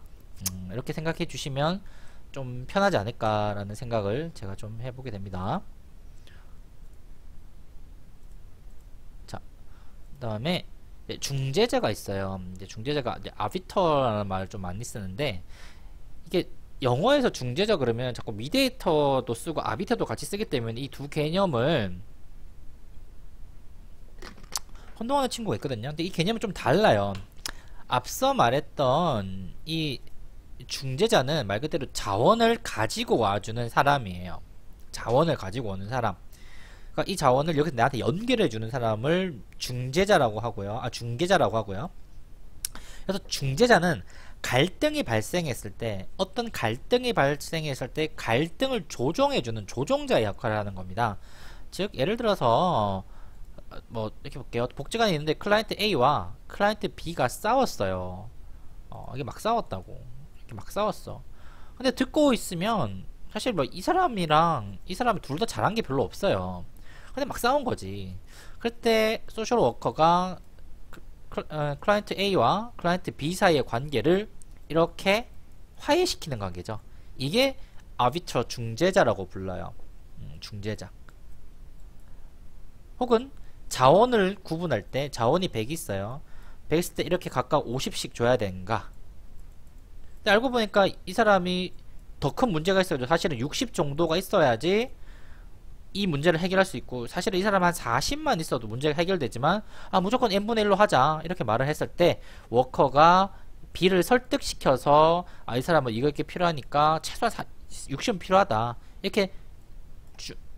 이렇게 생각해 주시면 좀 편하지 않을까라는 생각을 제가 좀 해보게 됩니다. 자, 그 다음에 중재자가 있어요. 이제 중재자가 아비터라는 말을 좀 많이 쓰는데, 이게 영어에서 중재자 그러면 자꾸 미디에이터도 쓰고 아비터도 같이 쓰기 때문에 이 두 개념을 혼동하는 친구가 있거든요. 근데 이 개념은 좀 달라요. 앞서 말했던 이 중재자는 말 그대로 자원을 가지고 와주는 사람이에요. 자원을 가지고 오는 사람. 그러니까 이 자원을 여기서 나한테 연결해 주는 사람을 중재자라고 하고요. 중개자라고 하고요. 그래서 중재자는 갈등이 발생했을 때, 어떤 갈등이 발생했을 때 갈등을 조정해 주는 조종자의 역할을 하는 겁니다. 즉 예를 들어서 뭐 이렇게 볼게요. 복지관이 있는데 클라이언트 A와 클라이언트 B가 싸웠어요. 이게 막 싸웠다고. 이렇게 막 싸웠어. 근데 듣고 있으면 사실 뭐 이 사람이랑 이 사람이 둘 다 잘한 게 별로 없어요. 근데 막 싸운 거지. 그때 소셜 워커가 클라이언트 A와 클라이언트 B 사이의 관계를 이렇게 화해시키는 관계죠. 이게 아비트러 중재자라고 불러요. 중재자. 혹은 자원을 구분할 때 자원이 100 있어요. 100 있을 때 이렇게 각각 50씩 줘야 되는가? 근데 알고 보니까 이 사람이 더 큰 문제가 있어요. 사실은 60 정도가 있어야지 이 문제를 해결할 수 있고, 사실은 이 사람 한 40만 있어도 문제가 해결되지만 무조건 n분의 1로 하자 이렇게 말을 했을 때 워커가 B를 설득시켜서 이 사람은 이거 이렇게 필요하니까 최소한 60은 필요하다 이렇게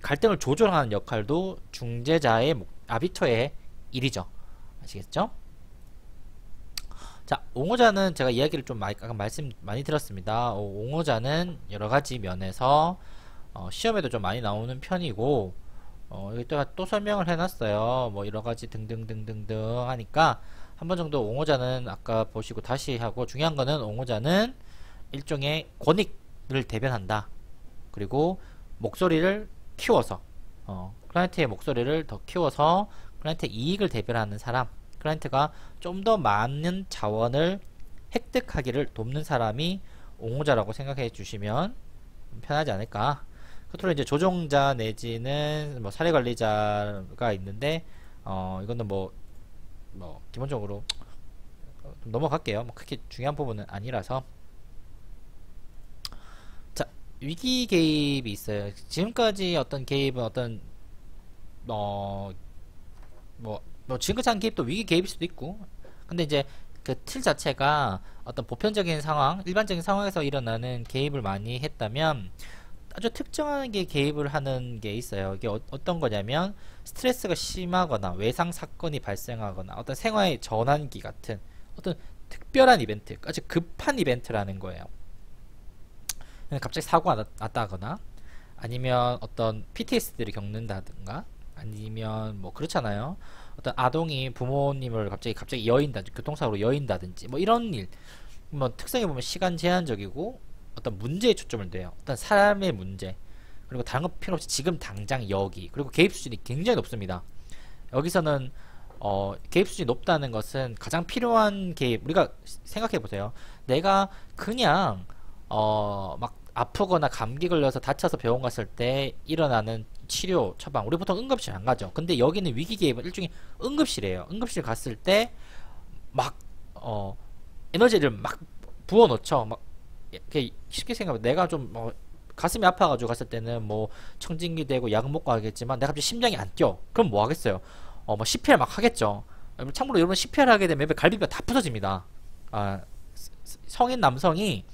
갈등을 조절하는 역할도 중재자의 아비터의 일이죠. 아시겠죠? 자, 옹호자는 제가 이야기를 좀 아까 말씀 많이 드렸습니다. 옹호자는 여러가지 면에서 시험에도 좀 많이 나오는 편이고, 여기 또 설명을 해놨어요. 뭐 여러가지 등등등등등 하니까 한 번 정도 옹호자는 아까 보시고 다시 하고, 중요한 거는 옹호자는 일종의 권익을 대변한다. 그리고 목소리를 키워서 클라이언트의 목소리를 더 키워서 클라이언트의 이익을 대변하는 사람, 클라이언트가 좀 더 많은 자원을 획득하기를 돕는 사람이 옹호자라고 생각해 주시면 편하지 않을까. 끝으로 이제 조종자 내지는 뭐 사례관리자가 있는데, 이거는 뭐 기본적으로 좀 넘어갈게요. 뭐 크게 중요한 부분은 아니라서. 자, 위기 개입이 있어요. 지금까지 어떤 개입은 어떤 지금까지 한 개입도 위기 개입일 수도 있고, 근데 이제 그 틀 자체가 어떤 보편적인 상황, 일반적인 상황에서 일어나는 개입을 많이 했다면 아주 특정한 게 개입을 하는 게 있어요. 이게 어떤 거냐면 스트레스가 심하거나 외상 사건이 발생하거나 어떤 생활의 전환기 같은 어떤 특별한 이벤트, 아주 급한 이벤트라는 거예요. 갑자기 사고가 났다거나 아니면 어떤 PTSD를 겪는다든가 아니면 뭐 그렇잖아요. 어떤 아동이 부모님을 갑자기 여인다든지 교통사고로 여인다든지 뭐 이런 일. 뭐 특성에 보면 시간 제한적이고 어떤 문제에 초점을 둬요. 어떤 사람의 문제, 그리고 다른 거 필요 없이 지금 당장 여기, 그리고 개입 수준이 굉장히 높습니다. 여기서는 개입 수준이 높다는 것은 가장 필요한 개입. 우리가 생각해 보세요. 내가 그냥 막 아프거나 감기 걸려서 다쳐서 병원 갔을 때 일어나는 치료 처방, 우리 보통 응급실 안 가죠. 근데 여기는 위기 개입은 일종의 응급실이에요. 응급실 갔을 때 막 에너지를 막 부어 넣죠. 막 쉽게 생각하면 내가 좀 가슴이 아파가지고 갔을 때는 뭐 청진기 되고 약 먹고 하겠지만 내가 갑자기 심장이 안 뛰어. 그럼 뭐 하겠어요? 뭐 CPR 막 하겠죠. 참고로 여러분 CPR 하게 되면 갈비뼈 다 부서집니다. 성인 남성이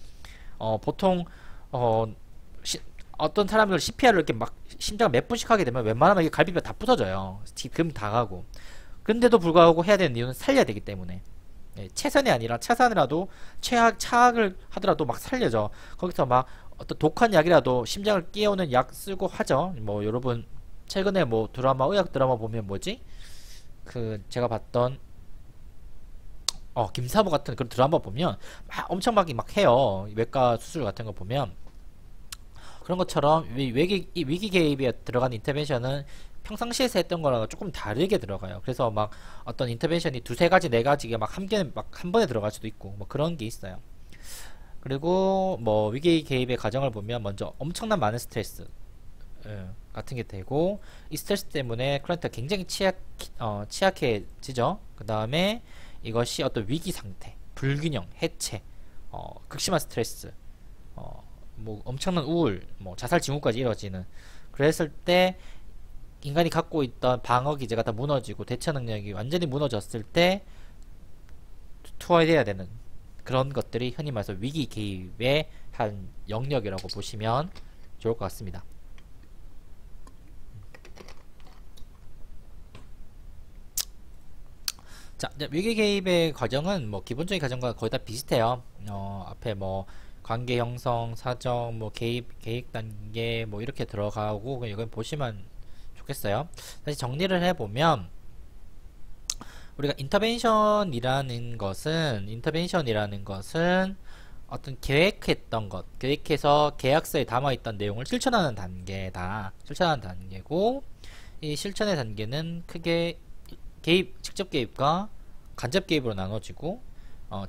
보통 어떤 사람들 CPR을 이렇게 막 심장 몇 분씩 하게 되면 웬만하면 이게 갈비뼈 다 부서져요. 금 다 가고. 근데도 불구하고 해야 되는 이유는 살려야 되기 때문에. 최선이 아니라 차선이라도 차악을 하더라도 막 살려져. 거기서 막 어떤 독한 약이라도 심장을 깨우는 약 쓰고 하죠. 뭐 여러분 최근에 뭐 의학 드라마 보면 뭐지? 그 제가 봤던 김사부 같은 그런 드라마 보면 막 엄청 막 해요. 외과 수술 같은 거 보면 그런 것처럼 위기 개입에 들어간 인터벤션은 평상시에서 했던 거랑 조금 다르게 들어가요. 그래서 막 어떤 인터벤션이 두세 가지, 네 가지가 막 한 번에 들어갈 수도 있고 뭐 그런 게 있어요. 그리고 뭐 위기 개입의 과정을 보면 먼저 엄청난 많은 스트레스 같은 게 되고, 이 스트레스 때문에 클라이언트가 굉장히 취약해지죠. 그 다음에 이것이 어떤 위기 상태, 불균형, 해체, 극심한 스트레스, 뭐 엄청난 우울, 뭐 자살 징후까지 이뤄지는, 그랬을 때 인간이 갖고 있던 방어 기제가 다 무너지고 대처 능력이 완전히 무너졌을 때 투하해야 되는 그런 것들이 흔히 말해서 위기 개입의 한 영역이라고 보시면 좋을 것 같습니다. 자, 위기 개입의 과정은 뭐 기본적인 과정과 거의 다 비슷해요. 앞에 뭐 관계 형성, 사정, 뭐 계획 단계 뭐 이렇게 들어가고 이건 보시면 좋겠어요. 다시 정리를 해보면 우리가 인터벤션이라는 것은 어떤 계획했던 것, 계획해서 계약서에 담아있던 내용을 실천하는 단계고, 이 실천의 단계는 크게 직접 개입과 간접 개입으로 나눠지고,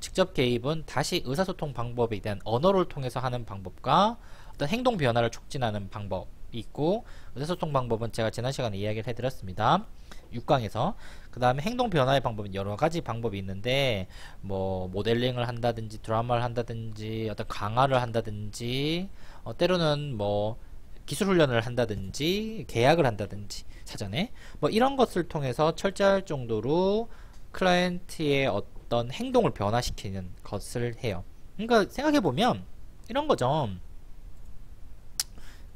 직접 개입은 다시 의사소통 방법에 대한 언어를 통해서 하는 방법과 어떤 행동 변화를 촉진하는 방법이 있고, 의사소통 방법은 제가 지난 시간에 이야기를 해드렸습니다. 6강에서. 그 다음에 행동 변화의 방법은 여러 가지 방법이 있는데, 뭐 모델링을 한다든지 드라마를 한다든지 어떤 강화를 한다든지, 때로는 뭐 기술 훈련을 한다든지 계약을 한다든지 사전에 뭐 이런 것을 통해서 철저할 정도로 클라이언트의 어떤 행동을 변화시키는 것을 해요. 그러니까 생각해보면 이런 거죠.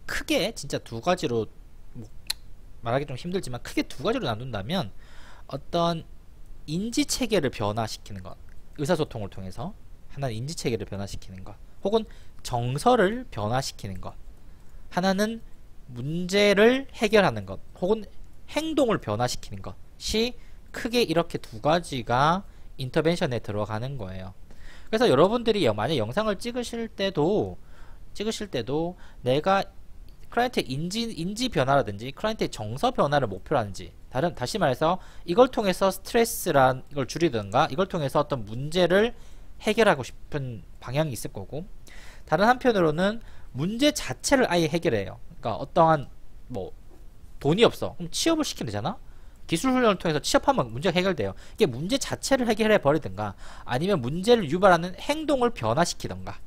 크게 진짜 두 가지로, 뭐 말하기 좀 힘들지만 크게 두 가지로 나눈다면, 어떤 인지 체계를 변화시키는 것, 의사소통을 통해서 하나는 인지 체계를 변화시키는 것, 혹은 정서를 변화시키는 것, 하나는 문제를 해결하는 것, 혹은 행동을 변화시키는 것이 크게 이렇게 두 가지가 인터벤션에 들어가는 거예요. 그래서 여러분들이 만약 영상을 찍으실 때도 내가 클라이언트의 인지 변화라든지 클라이언트의 정서 변화를 목표로 하는지, 다시 말해서 이걸 통해서 스트레스란 걸 줄이든가 이걸 통해서 어떤 문제를 해결하고 싶은 방향이 있을 거고, 다른 한편으로는 문제 자체를 아예 해결해요. 그러니까 어떠한 뭐 돈이 없어, 그럼 취업을 시키면 되잖아. 기술 훈련을 통해서 취업하면 문제가 해결돼요. 이게 문제 자체를 해결해 버리든가 아니면 문제를 유발하는 행동을 변화시키던가,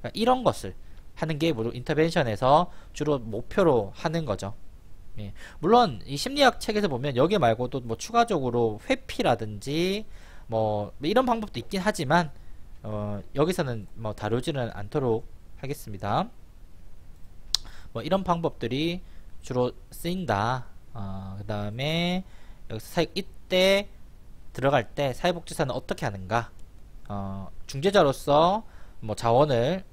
그러니까 이런 것을 하는 게 모두 인터벤션에서 주로 목표로 하는 거죠. 예. 물론 이 심리학 책에서 보면 여기 말고도 뭐 추가적으로 회피라든지 뭐 이런 방법도 있긴 하지만 여기서는 뭐 다루지는 않도록 하겠습니다. 뭐 이런 방법들이 주로 쓰인다. 그 다음에 여기서 이때 들어갈 때 사회복지사는 어떻게 하는가, 중재자로서 뭐 자원을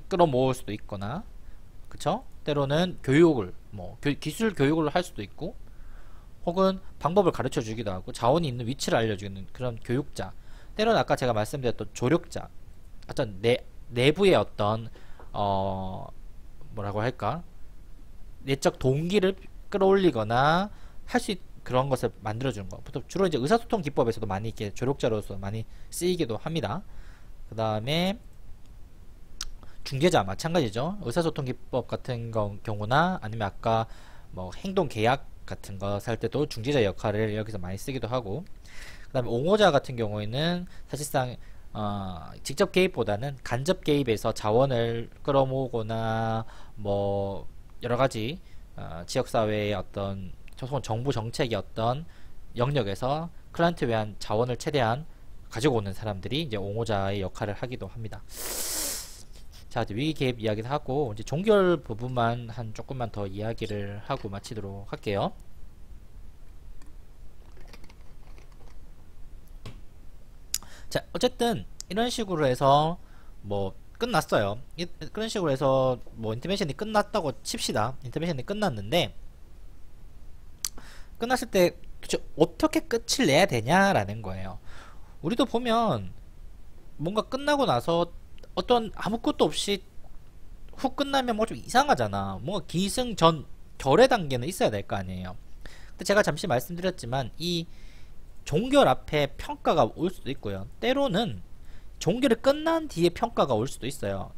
끌어모을 수도 있거나, 그쵸? 때로는 교육을 뭐 기술 교육을 할 수도 있고, 혹은 방법을 가르쳐 주기도 하고 자원이 있는 위치를 알려주는 그런 교육자, 때로는 아까 제가 말씀드렸던 조력자, 어떤 내부의 어떤 뭐라고 할까, 내적 동기를 끌어올리거나 할 수 그런 것을 만들어주는 거. 보통 주로 이제 의사소통 기법에서도 많이 이렇게 조력자로서 많이 쓰이기도 합니다. 그 다음에 중재자 마찬가지죠. 의사소통 기법 같은 경우나 아니면 아까 뭐 행동 계약 같은 거 살 때도 중재자 역할을 여기서 많이 쓰기도 하고, 그 다음에 옹호자 같은 경우에는 사실상 직접 개입보다는 간접 개입해서 자원을 끌어모으거나 뭐 여러가지 지역사회의 어떤 정부 정책의 어떤 영역에서 클라이언트 외한 자원을 최대한 가지고 오는 사람들이 이제 옹호자의 역할을 하기도 합니다. 자, 이제 위기 개입 이야기를 하고 이제 종결 부분만 한 조금만 더 이야기를 하고 마치도록 할게요. 자, 어쨌든 이런 식으로 해서 뭐 끝났어요. 그런 식으로 해서 뭐 인터벤션이 끝났다고 칩시다. 인터벤션이 끝났는데, 끝났을 때 도대체 어떻게 끝을 내야 되냐라는 거예요. 우리도 보면 뭔가 끝나고 나서 어떤 아무것도 없이 훅 끝나면 뭐 좀 이상하잖아. 뭔가 기승전 결의 단계는 있어야 될 거 아니에요. 근데 제가 잠시 말씀드렸지만 이 종결 앞에 평가가 올 수도 있고요. 때로는 종결이 끝난 뒤에 평가가 올 수도 있어요.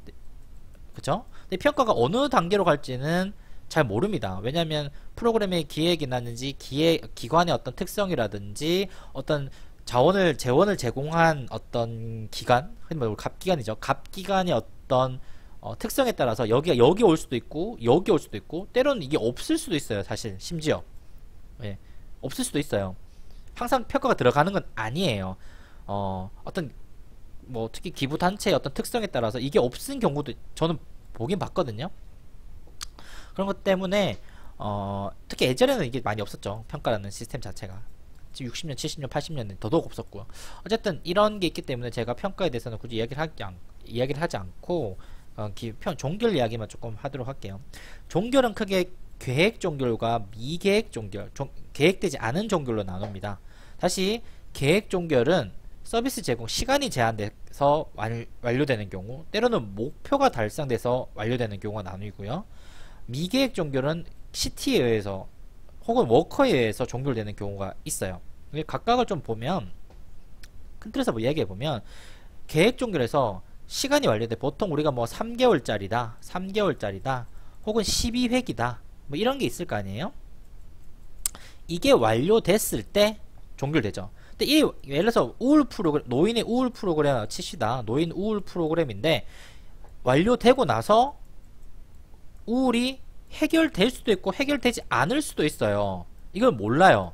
그쵸? 근데 평가가 어느 단계로 갈지는 잘 모릅니다. 왜냐하면 프로그램의 기획이라든지 기관의 어떤 특성이라든지 어떤 재원을 제공한 어떤 기관, 흔히 말하는 갑기관이죠. 갑기관의 어떤 특성에 따라서 여기 올 수도 있고 여기 올 수도 있고, 때로는 이게 없을 수도 있어요. 사실 심지어 없을 수도 있어요. 항상 평가가 들어가는 건 아니에요. 어떤 뭐 특히 기부 단체의 어떤 특성에 따라서 이게 없은 경우도 저는 보긴 봤거든요. 그런 것 때문에 특히 예전에는 이게 많이 없었죠. 평가라는 시스템 자체가. 지금 60년, 70년, 80년은 더더욱 없었고요. 어쨌든 이런 게 있기 때문에 제가 평가에 대해서는 굳이 이야기를 하지 않고 종결 이야기만 조금 하도록 할게요. 종결은 크게 계획 종결과 미계획 종결, 계획되지 않은 종결로 나눕니다. 다시 계획 종결은 서비스 제공 시간이 제한돼서 완료되는 경우, 때로는 목표가 달성돼서 완료되는 경우가 나뉘고요. 미계획 종결은 CT에 의해서 혹은 워커에 의해서 종결되는 경우가 있어요. 각각을 좀 보면, 큰 틀에서 뭐 이야기해보면 계획 종결에서 시간이 완료돼. 보통 우리가 뭐 3개월짜리다 혹은 12회기다 뭐 이런 게 있을 거 아니에요. 이게 완료됐을 때 종결되죠. 근데 이 예를 들어서 우울 프로그램, 노인의 우울 프로그램 칩시다. 노인 우울 프로그램인데 완료되고 나서 우울이 해결될 수도 있고 해결되지 않을 수도 있어요. 이걸 몰라요.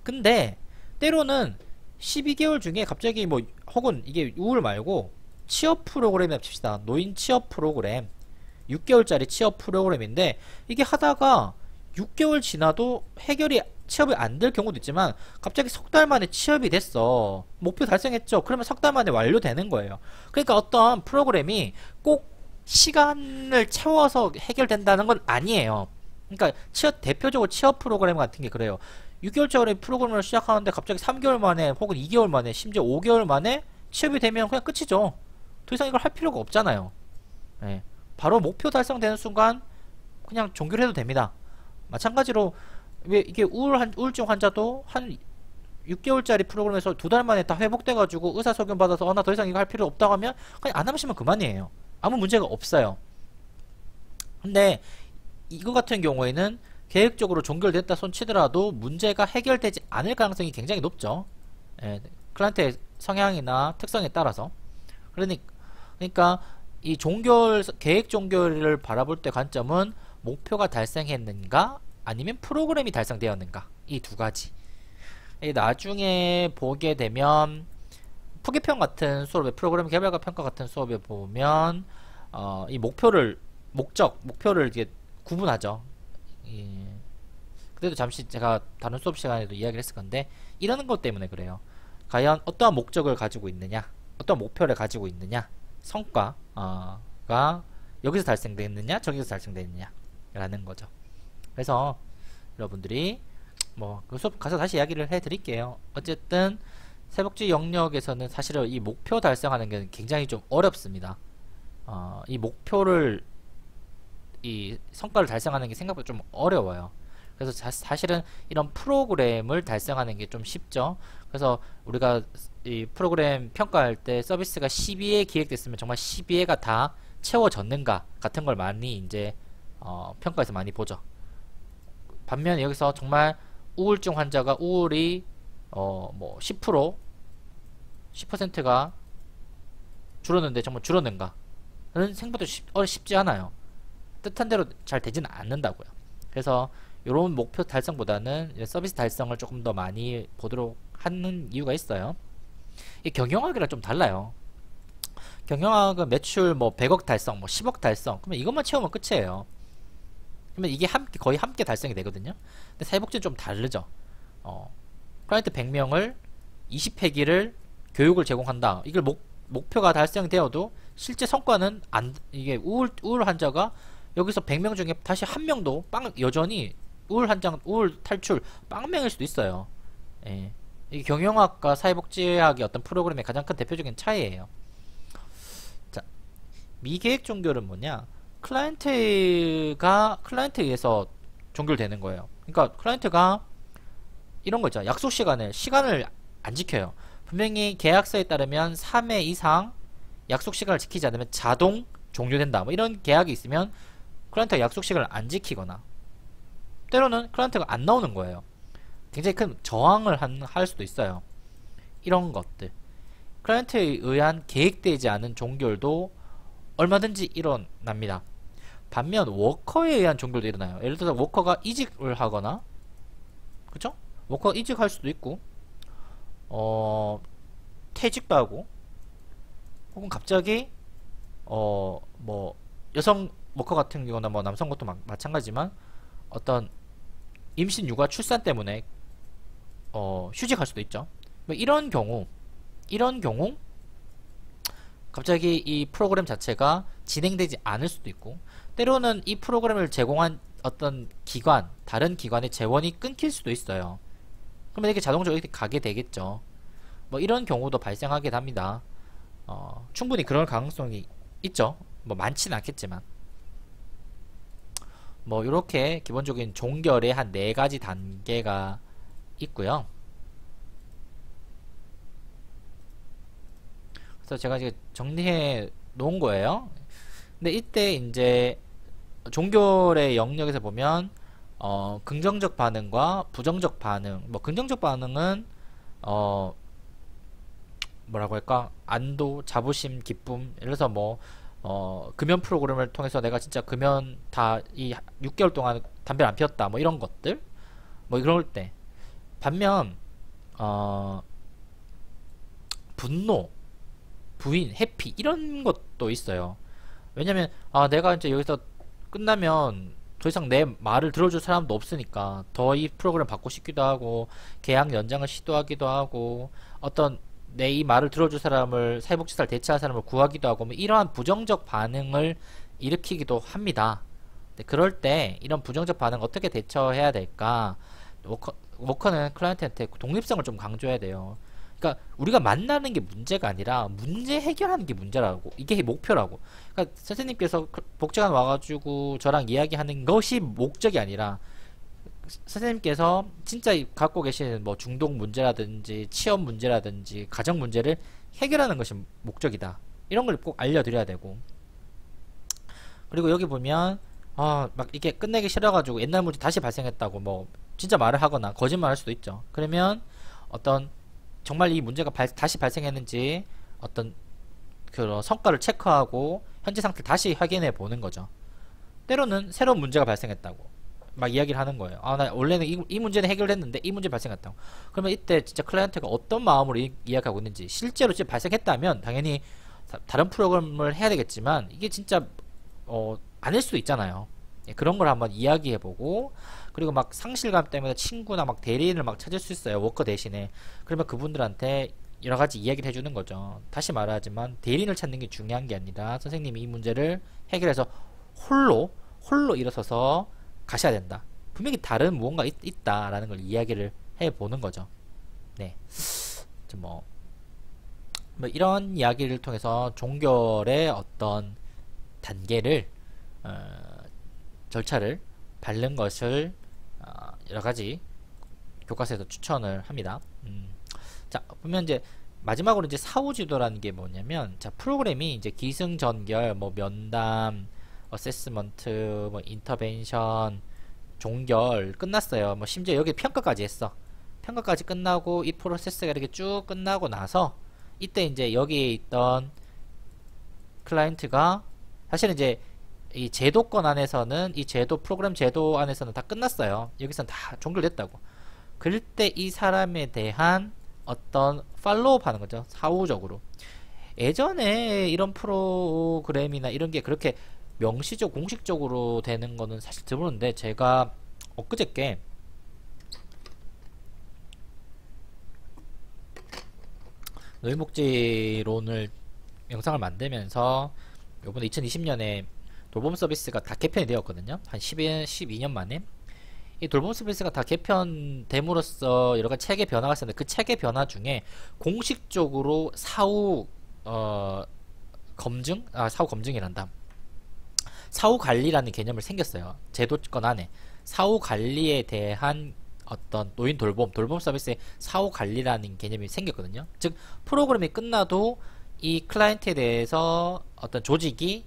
근데 때로는 12개월 중에 갑자기 뭐 혹은 이게 우울 말고 취업 프로그램을 칩시다. 노인 취업 프로그램 6개월짜리 취업 프로그램인데 이게 하다가 6개월 지나도 취업이 안 될 경우도 있지만 갑자기 석 달 만에 취업이 됐어. 목표 달성했죠. 그러면 석 달 만에 완료되는 거예요. 그러니까 어떤 프로그램이 꼭 시간을 채워서 해결된다는 건 아니에요. 그러니까 대표적으로 취업 프로그램 같은 게 그래요. 6개월짜리 프로그램을 시작하는데 갑자기 3개월 만에 혹은 2개월 만에 심지어 5개월 만에 취업이 되면 그냥 끝이죠. 더 이상 이걸 할 필요가 없잖아요. 네. 바로 목표 달성되는 순간 그냥 종결해도 됩니다. 마찬가지로 왜 이게 우울증 환자도 한 6개월짜리 프로그램에서 2달 만에 다 회복돼가지고 의사소견 받아서 나 더 이상 이거 할 필요 없다고 하면 그냥 안 하시면 그만이에요. 아무 문제가 없어요. 근데 이거 같은 경우에는 계획적으로 종결됐다 손치더라도 문제가 해결되지 않을 가능성이 굉장히 높죠. 예, 클라이언트의 성향이나 특성에 따라서. 그러니까 이 계획 종결을 바라볼 때 관점은 목표가 달성했는가 아니면 프로그램이 달성되었는가, 이 두 가지. 나중에 보게 되면 푸기평 같은 수업에, 프로그램 개발과 평가 같은 수업에 보면 이 목표를 이렇게 구분하죠. 그때도 잠시 제가 다른 수업 시간에도 이야기를 했을 건데 이러는 것 때문에 그래요. 과연 어떠한 목적을 가지고 있느냐, 어떤 목표를 가지고 있느냐, 성과가 여기서 달성되느냐 저기서 달성되느냐 라는 거죠. 그래서 여러분들이 뭐 그 수업 가서 다시 이야기를 해드릴게요. 어쨌든 새복지 영역에서는 사실은 이 목표 달성하는 게 굉장히 좀 어렵습니다. 이 목표를, 이 성과를 달성하는 게 생각보다 좀 어려워요. 그래서 사실은 이런 프로그램을 달성하는 게 좀 쉽죠. 그래서 우리가 이 프로그램 평가할 때 서비스가 12회 기획됐으면 정말 12회가 다 채워졌는가 같은 걸 많이 이제 평가에서 많이 보죠. 반면에 여기서 정말 우울증 환자가 우울이 뭐 10%가 줄었는데 정말 줄었는가? 는 생각보다 쉽지 않아요. 뜻한 대로 잘 되지는 않는다고요. 그래서 이런 목표 달성보다는 서비스 달성을 조금 더 많이 보도록 하는 이유가 있어요. 이 경영학이랑 좀 달라요. 경영학은 매출 뭐 100억 달성, 뭐 10억 달성, 그러면 이것만 채우면 끝이에요. 그러면 이게 거의 함께 달성이 되거든요. 근데 사회복지는 좀 다르죠. 클라이언트 100명을 20회기를 교육을 제공한다. 이걸 목표가 달성되어도 실제 성과는 이게 우울 환자가 여기서 100명 중에 다시 한 명도 여전히 우울 탈출 빵명일 수도 있어요. 예. 이게 경영학과 사회복지학의 어떤 프로그램의 가장 큰 대표적인 차이예요. 자, 미계획 종결은 뭐냐? 클라이언트에 의해서 종결되는 거예요. 그러니까 클라이언트가 이런 거 있잖아. 약속 시간을 안 지켜요. 분명히 계약서에 따르면 3회 이상 약속 시간을 지키지 않으면 자동 종료된다. 뭐 이런 계약이 있으면 클라이언트가 약속 시간을 안 지키거나 때로는 클라이언트가 안 나오는 거예요. 굉장히 큰 저항을 할 수도 있어요. 이런 것들. 클라이언트에 의한 계획되지 않은 종결도 얼마든지 일어납니다. 반면 워커에 의한 종결도 일어나요. 예를 들어서 워커가 이직을 하거나, 그쵸? 워커가 이직할 수도 있고, 퇴직도 하고, 혹은 갑자기 뭐 여성 워커 같은 경우나 뭐 남성 것도 마찬가지지만 어떤 임신, 육아, 출산 때문에 휴직할 수도 있죠. 뭐 이런 경우 갑자기 이 프로그램 자체가 진행되지 않을 수도 있고, 때로는 이 프로그램을 제공한 어떤 다른 기관의 재원이 끊길 수도 있어요. 그러면 이렇게 자동적으로 이렇게 가게 되겠죠. 뭐 이런 경우도 발생하게 됩니다. 충분히 그럴 가능성이 있죠. 뭐 많지는 않겠지만. 뭐 이렇게 기본적인 종결의 한 4가지 단계가 있고요. 그래서 제가 이제 정리해 놓은 거예요. 근데 이때 이제 종결의 영역에서 보면 긍정적 반응과 부정적 반응. 뭐 긍정적 반응은 어 뭐라고 할까? 안도, 자부심, 기쁨. 예를 들어서 뭐 금연 프로그램을 통해서 내가 진짜 금연 다 이 6개월 동안 담배를 안 피웠다. 뭐 이런 것들. 뭐 이럴 때. 반면 어 분노, 부인, 해피 이런 것도 있어요. 왜냐면 내가 이제 여기서 끝나면 더 이상 내 말을 들어줄 사람도 없으니까 더 이 프로그램 받고 싶기도 하고 계약 연장을 시도하기도 하고 어떤 내 이 말을 들어줄 사람을 사회복지사를 대체할 사람을 구하기도 하고 뭐 이러한 부정적 반응을 일으키기도 합니다. 근데 그럴 때 이런 부정적 반응 어떻게 대처해야 될까? 워커는 클라이언트한테 독립성을 좀 강조해야 돼요. 그러니까 우리가 만나는 게 문제가 아니라 문제 해결하는 게 문제라고. 이게 목표라고. 그러니까 선생님께서 복지관 와가지고 저랑 이야기하는 것이 목적이 아니라 선생님께서 진짜 갖고 계시는 뭐 중독 문제라든지 취업 문제라든지 가정 문제를 해결하는 것이 목적이다. 이런 걸 꼭 알려드려야 되고. 그리고 여기 보면 막 이게 끝내기 싫어가지고 옛날 문제 다시 발생했다고 뭐 진짜 말을 하거나 거짓말 할 수도 있죠. 그러면 어떤 정말 이 문제가 다시 발생했는지 어떤 그 성과를 체크하고 현재 상태를 다시 확인해 보는 거죠. 때로는 새로운 문제가 발생했다고 막 이야기를 하는 거예요. 나 원래는 이 문제는 해결됐는데 이 문제 발생했다고. 그러면 이때 진짜 클라이언트가 어떤 마음으로 이야기하고 있는지, 실제로 진짜 발생했다면 당연히 다른 프로그램을 해야 되겠지만 이게 진짜 아닐 수도 있잖아요. 예, 그런 걸 한번 이야기해보고, 그리고 막 상실감 때문에 친구나 막 대리인을 막 찾을 수 있어요. 워커 대신에. 그러면 그분들한테 여러 가지 이야기를 해주는 거죠. 다시 말하지만 대리인을 찾는 게 중요한 게 아니라 선생님이 이 문제를 해결해서 홀로 일어서서 가셔야 된다. 분명히 다른 무언가 있다라는 걸 이야기를 해보는 거죠. 네. 뭐 이런 이야기를 통해서 종결의 어떤 단계를 절차를 밟는 것을 여러가지 교과서에서 추천을 합니다. 자, 보면 이제 마지막으로 이제 사후지도라는 게 뭐냐면, 자, 프로그램이 이제 기승전결, 뭐 면담, 어세스먼트, 뭐 인터벤션, 종결 끝났어요. 뭐 심지어 여기 평가까지 했어. 평가까지 끝나고 이 프로세스가 이렇게 쭉 끝나고 나서 이때 이제 여기에 있던 클라이언트가 사실은 이제 이 제도권 안에서는 이 제도 프로그램 제도 안에서는 다 끝났어요. 여기서는 다 종결됐다고. 그럴 때 이 사람에 대한 어떤 팔로우업 하는 거죠. 사후적으로. 예전에 이런 프로그램이나 이런 게 그렇게 명시적 공식적으로 되는 거는 사실 드물은데, 제가 엊그저께 노인복지론을 영상을 만들면서 요번에 2020년에 돌봄 서비스가 다 개편이 되었거든요. 한 12년 만에. 이 돌봄 서비스가 다 개편됨으로써 여러 가지 체계 변화가 있었는데, 그 체계 변화 중에 공식적으로 사후 검증이란다. 사후 관리라는 개념을 생겼어요. 제도권 안에 사후 관리에 대한 어떤 노인 돌봄 서비스의 사후 관리라는 개념이 생겼거든요. 즉 프로그램이 끝나도 이 클라이언트에 대해서 어떤 조직이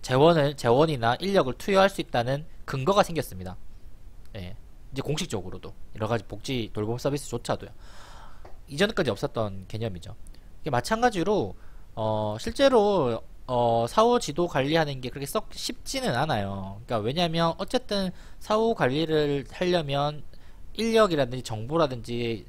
재원이나 인력을 투여할 수 있다는 근거가 생겼습니다. 예, 이제 공식적으로도 여러가지 복지 돌봄 서비스조차도요. 이전까지 없었던 개념이죠. 이게 마찬가지로 실제로 사후 지도 관리하는 게 그렇게 썩 쉽지는 않아요. 그러니까 왜냐하면 어쨌든 사후 관리를 하려면 인력이라든지 정보라든지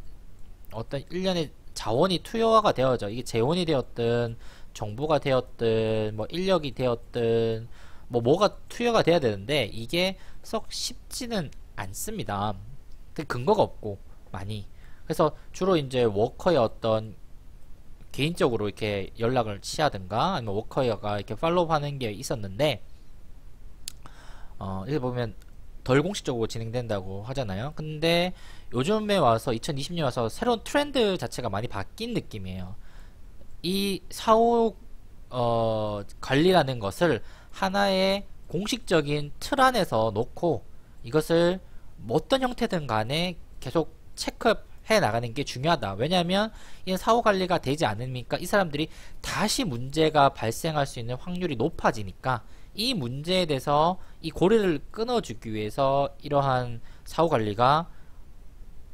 어떤 일련의 자원이 투여가 되어져. 이게 재원이 되었든 정보가 되었든 뭐 인력이 되었든 뭐가 투여가 돼야 되는데, 이게 썩 쉽지는 않습니다. 근거가 없고 많이. 그래서 주로 이제 워커의 어떤 개인적으로 이렇게 연락을 취하든가 아니면 워커가 이렇게 팔로우하는 게 있었는데, 이렇게 보면 덜 공식적으로 진행된다고 하잖아요. 근데 요즘에 와서 2020년 와서 새로운 트렌드 자체가 많이 바뀐 느낌이에요. 이 사후 관리라는 것을 하나의 공식적인 틀 안에서 놓고 이것을 뭐 어떤 형태든 간에 계속 해 나가는 게 중요하다. 왜냐하면 이 사후 관리가 되지 않으니까 이 사람들이 다시 문제가 발생할 수 있는 확률이 높아지니까 이 문제에 대해서 이 고리를 끊어주기 위해서 이러한 사후 관리가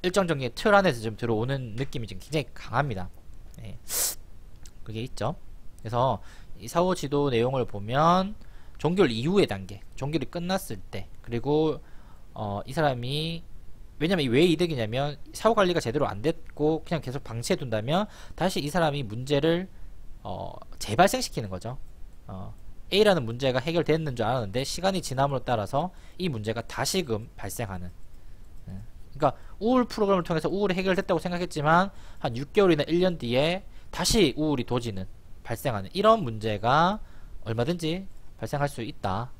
일정적인 틀 안에서 좀 들어오는 느낌이 좀 굉장히 강합니다. 네. 그게 있죠. 그래서 이 사후 지도 내용을 보면 종결 이후의 단계, 종결이 끝났을 때, 그리고 이 사람이 왜냐면 왜 이득이냐면 사후 관리가 제대로 안 됐고 그냥 계속 방치해 둔다면 다시 이 사람이 문제를 재발생시키는 거죠. A라는 문제가 해결됐는 줄 알았는데 시간이 지남으로 따라서 이 문제가 다시금 발생하는. 그러니까 우울 프로그램을 통해서 우울이 해결됐다고 생각했지만 한 6개월이나 1년 뒤에 다시 우울이 도지는 발생하는 이런 문제가 얼마든지 발생할 수 있다.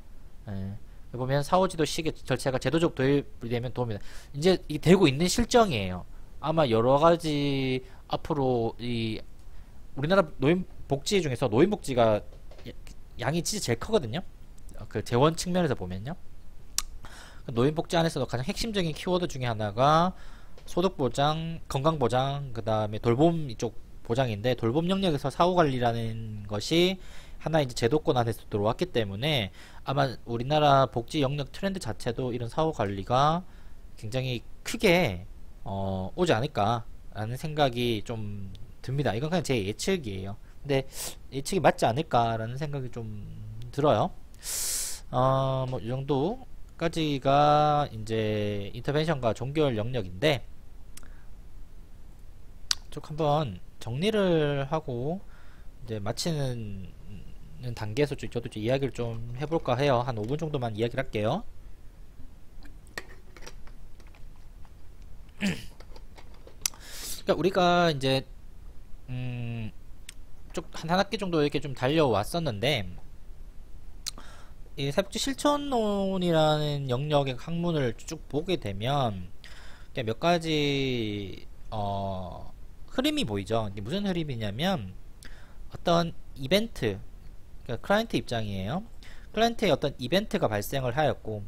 보면 사후지도 시계 절차가 제도적 도입이 되면 도움이 다 이제 이게 되고 있는 실정이에요. 아마 여러가지 앞으로 이 우리나라 노인복지 중에서 노인복지가 양이 진짜 제일 크거든요. 그 재원 측면에서 보면요. 노인복지 안에서도 가장 핵심적인 키워드 중에 하나가 소득보장, 건강보장, 그 다음에 돌봄 이쪽 보장인데 돌봄 영역에서 사후관리라는 것이 하나 이제 제도권 안에서 들어왔기 때문에 아마 우리나라 복지 영역 트렌드 자체도 이런 사후관리가 굉장히 크게 오지 않을까라는 생각이 좀 듭니다. 이건 그냥 제 예측이에요. 근데 예측이 맞지 않을까라는 생각이 좀 들어요. 뭐 이 정도까지가 이제 인터벤션과 종결 영역인데 쭉 한번 정리를 하고 이제 마치는 단계에서 저도 좀 이야기를 좀 해볼까 해요. 한 5분 정도만 이야기를 할게요. 그러니까 우리가 이제 쭉 한 학기 정도 이렇게 좀 달려왔었는데 이 사회복지 실천론이라는 영역의 학문을 쭉 보게 되면 몇 가지 흐름이 보이죠. 무슨 흐름이냐면 어떤 이벤트, 그러니까 클라이언트 입장이에요. 클라이언트의 어떤 이벤트가 발생을 하였고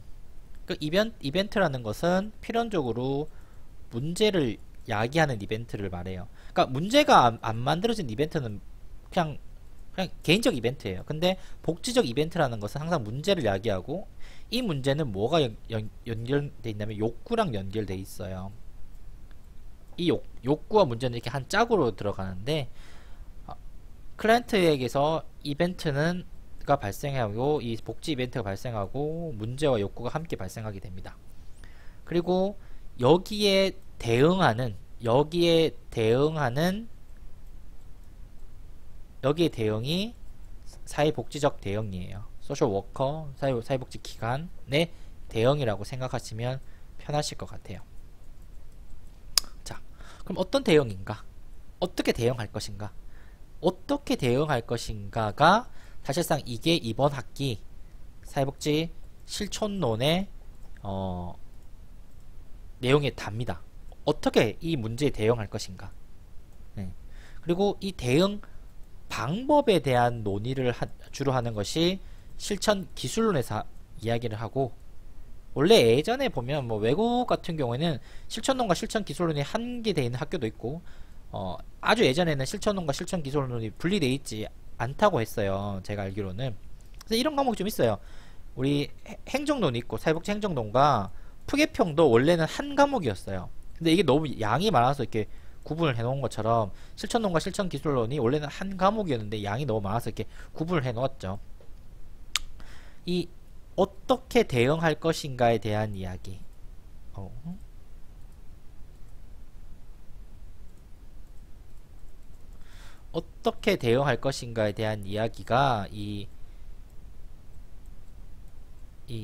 그 이벤트라는 것은 필연적으로 문제를 야기하는 이벤트를 말해요. 그러니까 문제가 안 만들어진 이벤트는 그냥 개인적 이벤트예요. 근데 복지적 이벤트라는 것은 항상 문제를 야기하고 이 문제는 뭐가 연결돼 있냐면 욕구랑 연결돼 있어요. 이 욕구와 문제는 이렇게 한 짝으로 들어가는데 클라이언트에게서 이벤트는 가 발생하고 이 복지 이벤트가 발생하고 문제와 욕구가 함께 발생하게 됩니다. 그리고 여기에 대응이 사회복지적 대응이에요. 소셜워커, 사회복지 기관의 대응이라고 생각하시면 편하실 것 같아요. 자, 그럼 어떤 대응인가? 어떻게 대응할 것인가? 어떻게 대응할 것인가가 사실상 이게 이번 학기 사회복지 실천론의 내용에 답니다. 어떻게 이 문제에 대응할 것인가. 네. 그리고 이 대응 방법에 대한 논의를 주로 하는 것이 실천 기술론에서 이야기를 하고 원래 예전에 보면 뭐 외국 같은 경우에는 실천론과 실천 기술론이 한계되어 있는 학교도 있고 아주 예전에는 실천론과 실천 기술론이 분리되어 있지 않다고 했어요. 제가 알기로는. 그래서 이런 과목이 좀 있어요. 우리 행정론이 있고 사회복지 행정론과 푸계평도 원래는 한 과목이었어요. 근데 이게 너무 양이 많아서 이렇게 구분을 해놓은 것처럼 실천론과 실천기술론이 원래는 한 과목이었는데 양이 너무 많아서 이렇게 구분을 해놓았죠. 이 어떻게 대응할 것인가에 대한 이야기. 어떻게 대응할 것인가에 대한 이야기가 이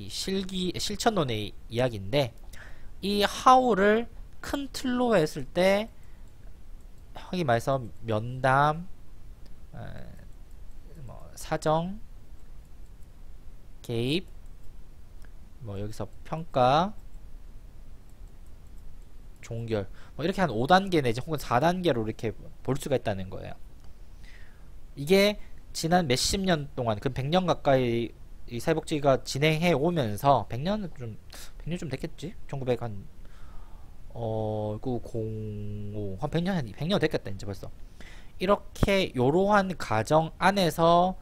실천론의 이야기인데 이 how를 큰 틀로 했을 때 흔히 말해서 면담, 뭐 사정, 개입, 뭐 여기서 평가, 종결, 뭐 이렇게 한 5단계 내지 혹은 4단계로 이렇게 볼 수가 있다는 거예요. 이게 지난 몇십 년 동안, 그 100년 가까이 이 사회복지가 진행해 오면서 100년 좀 됐겠지? 1900 한 한 100년 됐겠다, 이제 벌써. 이렇게 요러한 과정 안에서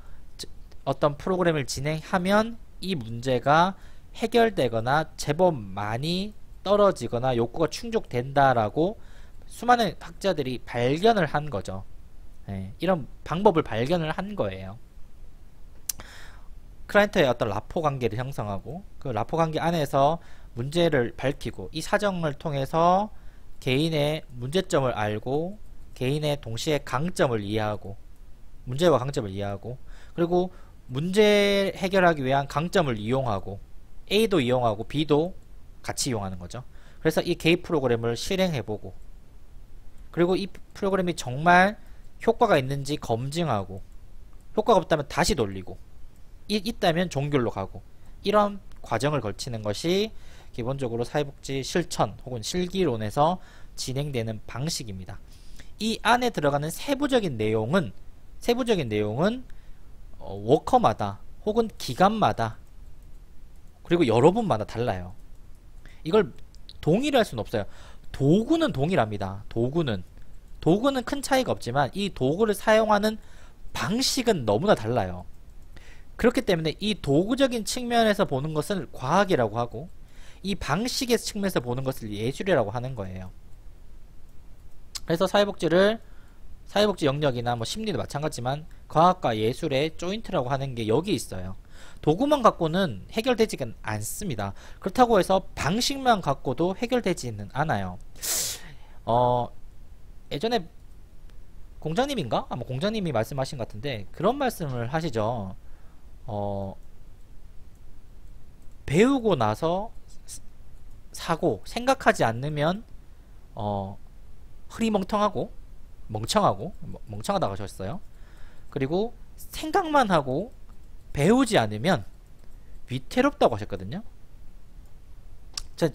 어떤 프로그램을 진행하면 이 문제가 해결되거나 제법 많이 떨어지거나 욕구가 충족된다라고 수많은 학자들이 발견을 한 거죠. 예, 이런 방법을 발견을 한 거예요. 클라이언트의 어떤 라포 관계를 형성하고 그 라포 관계 안에서 문제를 밝히고 이 사정을 통해서 개인의 문제점을 알고 개인의 동시에 강점을 이해하고 문제와 강점을 이해하고 그리고 문제 해결하기 위한 강점을 이용하고 A도 이용하고 B도 같이 이용하는 거죠. 그래서 이 게이트 프로그램을 실행해보고 그리고 이 프로그램이 정말 효과가 있는지 검증하고 효과가 없다면 다시 돌리고 있다면 종결로 가고 이런 과정을 거치는 것이 기본적으로 사회복지 실천 혹은 실기론에서 진행되는 방식입니다. 이 안에 들어가는 세부적인 내용은 워커마다 혹은 기관마다 그리고 여러분마다 달라요. 이걸 동일할 수는 없어요. 도구는 동일합니다. 도구는 큰 차이가 없지만 이 도구를 사용하는 방식은 너무나 달라요. 그렇기 때문에 이 도구적인 측면에서 보는 것을 과학이라고 하고 이 방식의 측면에서 보는 것을 예술이라고 하는 거예요. 그래서 사회복지 영역이나 뭐 심리도 마찬가지지만 과학과 예술의 조인트라고 하는 게 여기 있어요. 도구만 갖고는 해결되지가 않습니다. 그렇다고 해서 방식만 갖고도 해결되지는 않아요. 예전에 공장님인가? 아마 공장님이 말씀하신 것 같은데 그런 말씀을 하시죠. 배우고 나서 생각하지 않으면 흐리멍텅하고 멍청하다고 하셨어요. 그리고 생각만 하고 배우지 않으면 위태롭다고 하셨거든요.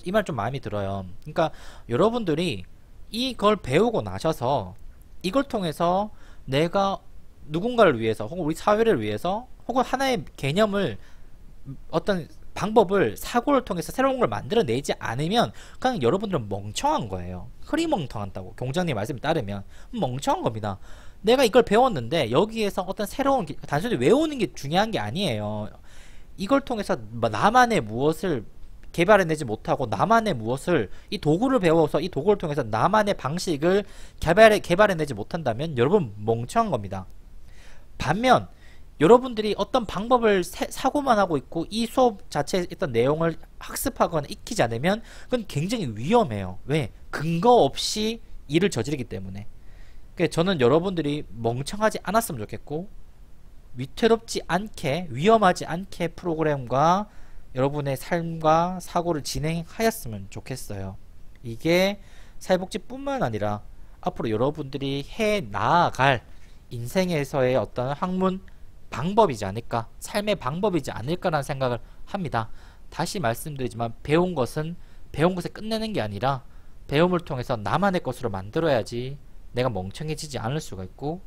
이 말 좀 마음에 들어요. 그러니까 여러분들이 이걸 배우고 나셔서 이걸 통해서 내가 누군가를 위해서 혹은 우리 사회를 위해서 혹은 하나의 개념을 어떤 방법을 사고를 통해서 새로운 걸 만들어내지 않으면 그냥 여러분들은 멍청한 거예요. 흐리멍텅하다고 경장님 말씀에 따르면 멍청한 겁니다. 내가 이걸 배웠는데 여기에서 어떤 새로운 단순히 외우는 게 중요한 게 아니에요. 이걸 통해서 나만의 무엇을 개발해내지 못하고 나만의 무엇을 이 도구를 배워서 이 도구를 통해서 나만의 방식을 개발해내지 못한다면 여러분 멍청한 겁니다. 반면 여러분들이 어떤 방법을 사고만 하고 있고 이 수업 자체에 있던 내용을 학습하거나 익히지 않으면 그건 굉장히 위험해요. 왜? 근거 없이 일을 저지르기 때문에. 그러니까 저는 여러분들이 멍청하지 않았으면 좋겠고 위태롭지 않게 위험하지 않게 프로그램과 여러분의 삶과 사고를 진행하였으면 좋겠어요. 이게 사회복지뿐만 아니라 앞으로 여러분들이 해 나아갈 인생에서의 어떤 학문 방법이지 않을까, 삶의 방법이지 않을까라는 생각을 합니다. 다시 말씀드리지만 배운 것에 끝내는 게 아니라 배움을 통해서 나만의 것으로 만들어야지 내가 멍청해지지 않을 수가 있고,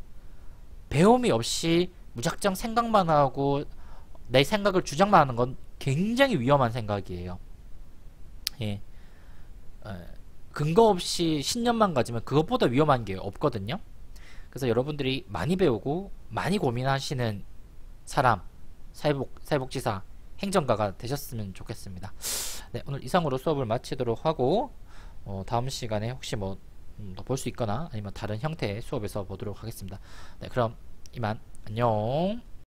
배움이 없이 무작정 생각만 하고 내 생각을 주장만 하는 건 굉장히 위험한 생각이에요. 예. 근거 없이 신념만 가지면 그것보다 위험한 게 없거든요. 그래서 여러분들이 많이 배우고 많이 고민하시는 사람, 사회복지사, 행정가가 되셨으면 좋겠습니다. 네, 오늘 이상으로 수업을 마치도록 하고 다음 시간에 혹시 뭐 더 볼 수 있거나 아니면 다른 형태의 수업에서 보도록 하겠습니다. 네, 그럼 이만 안녕.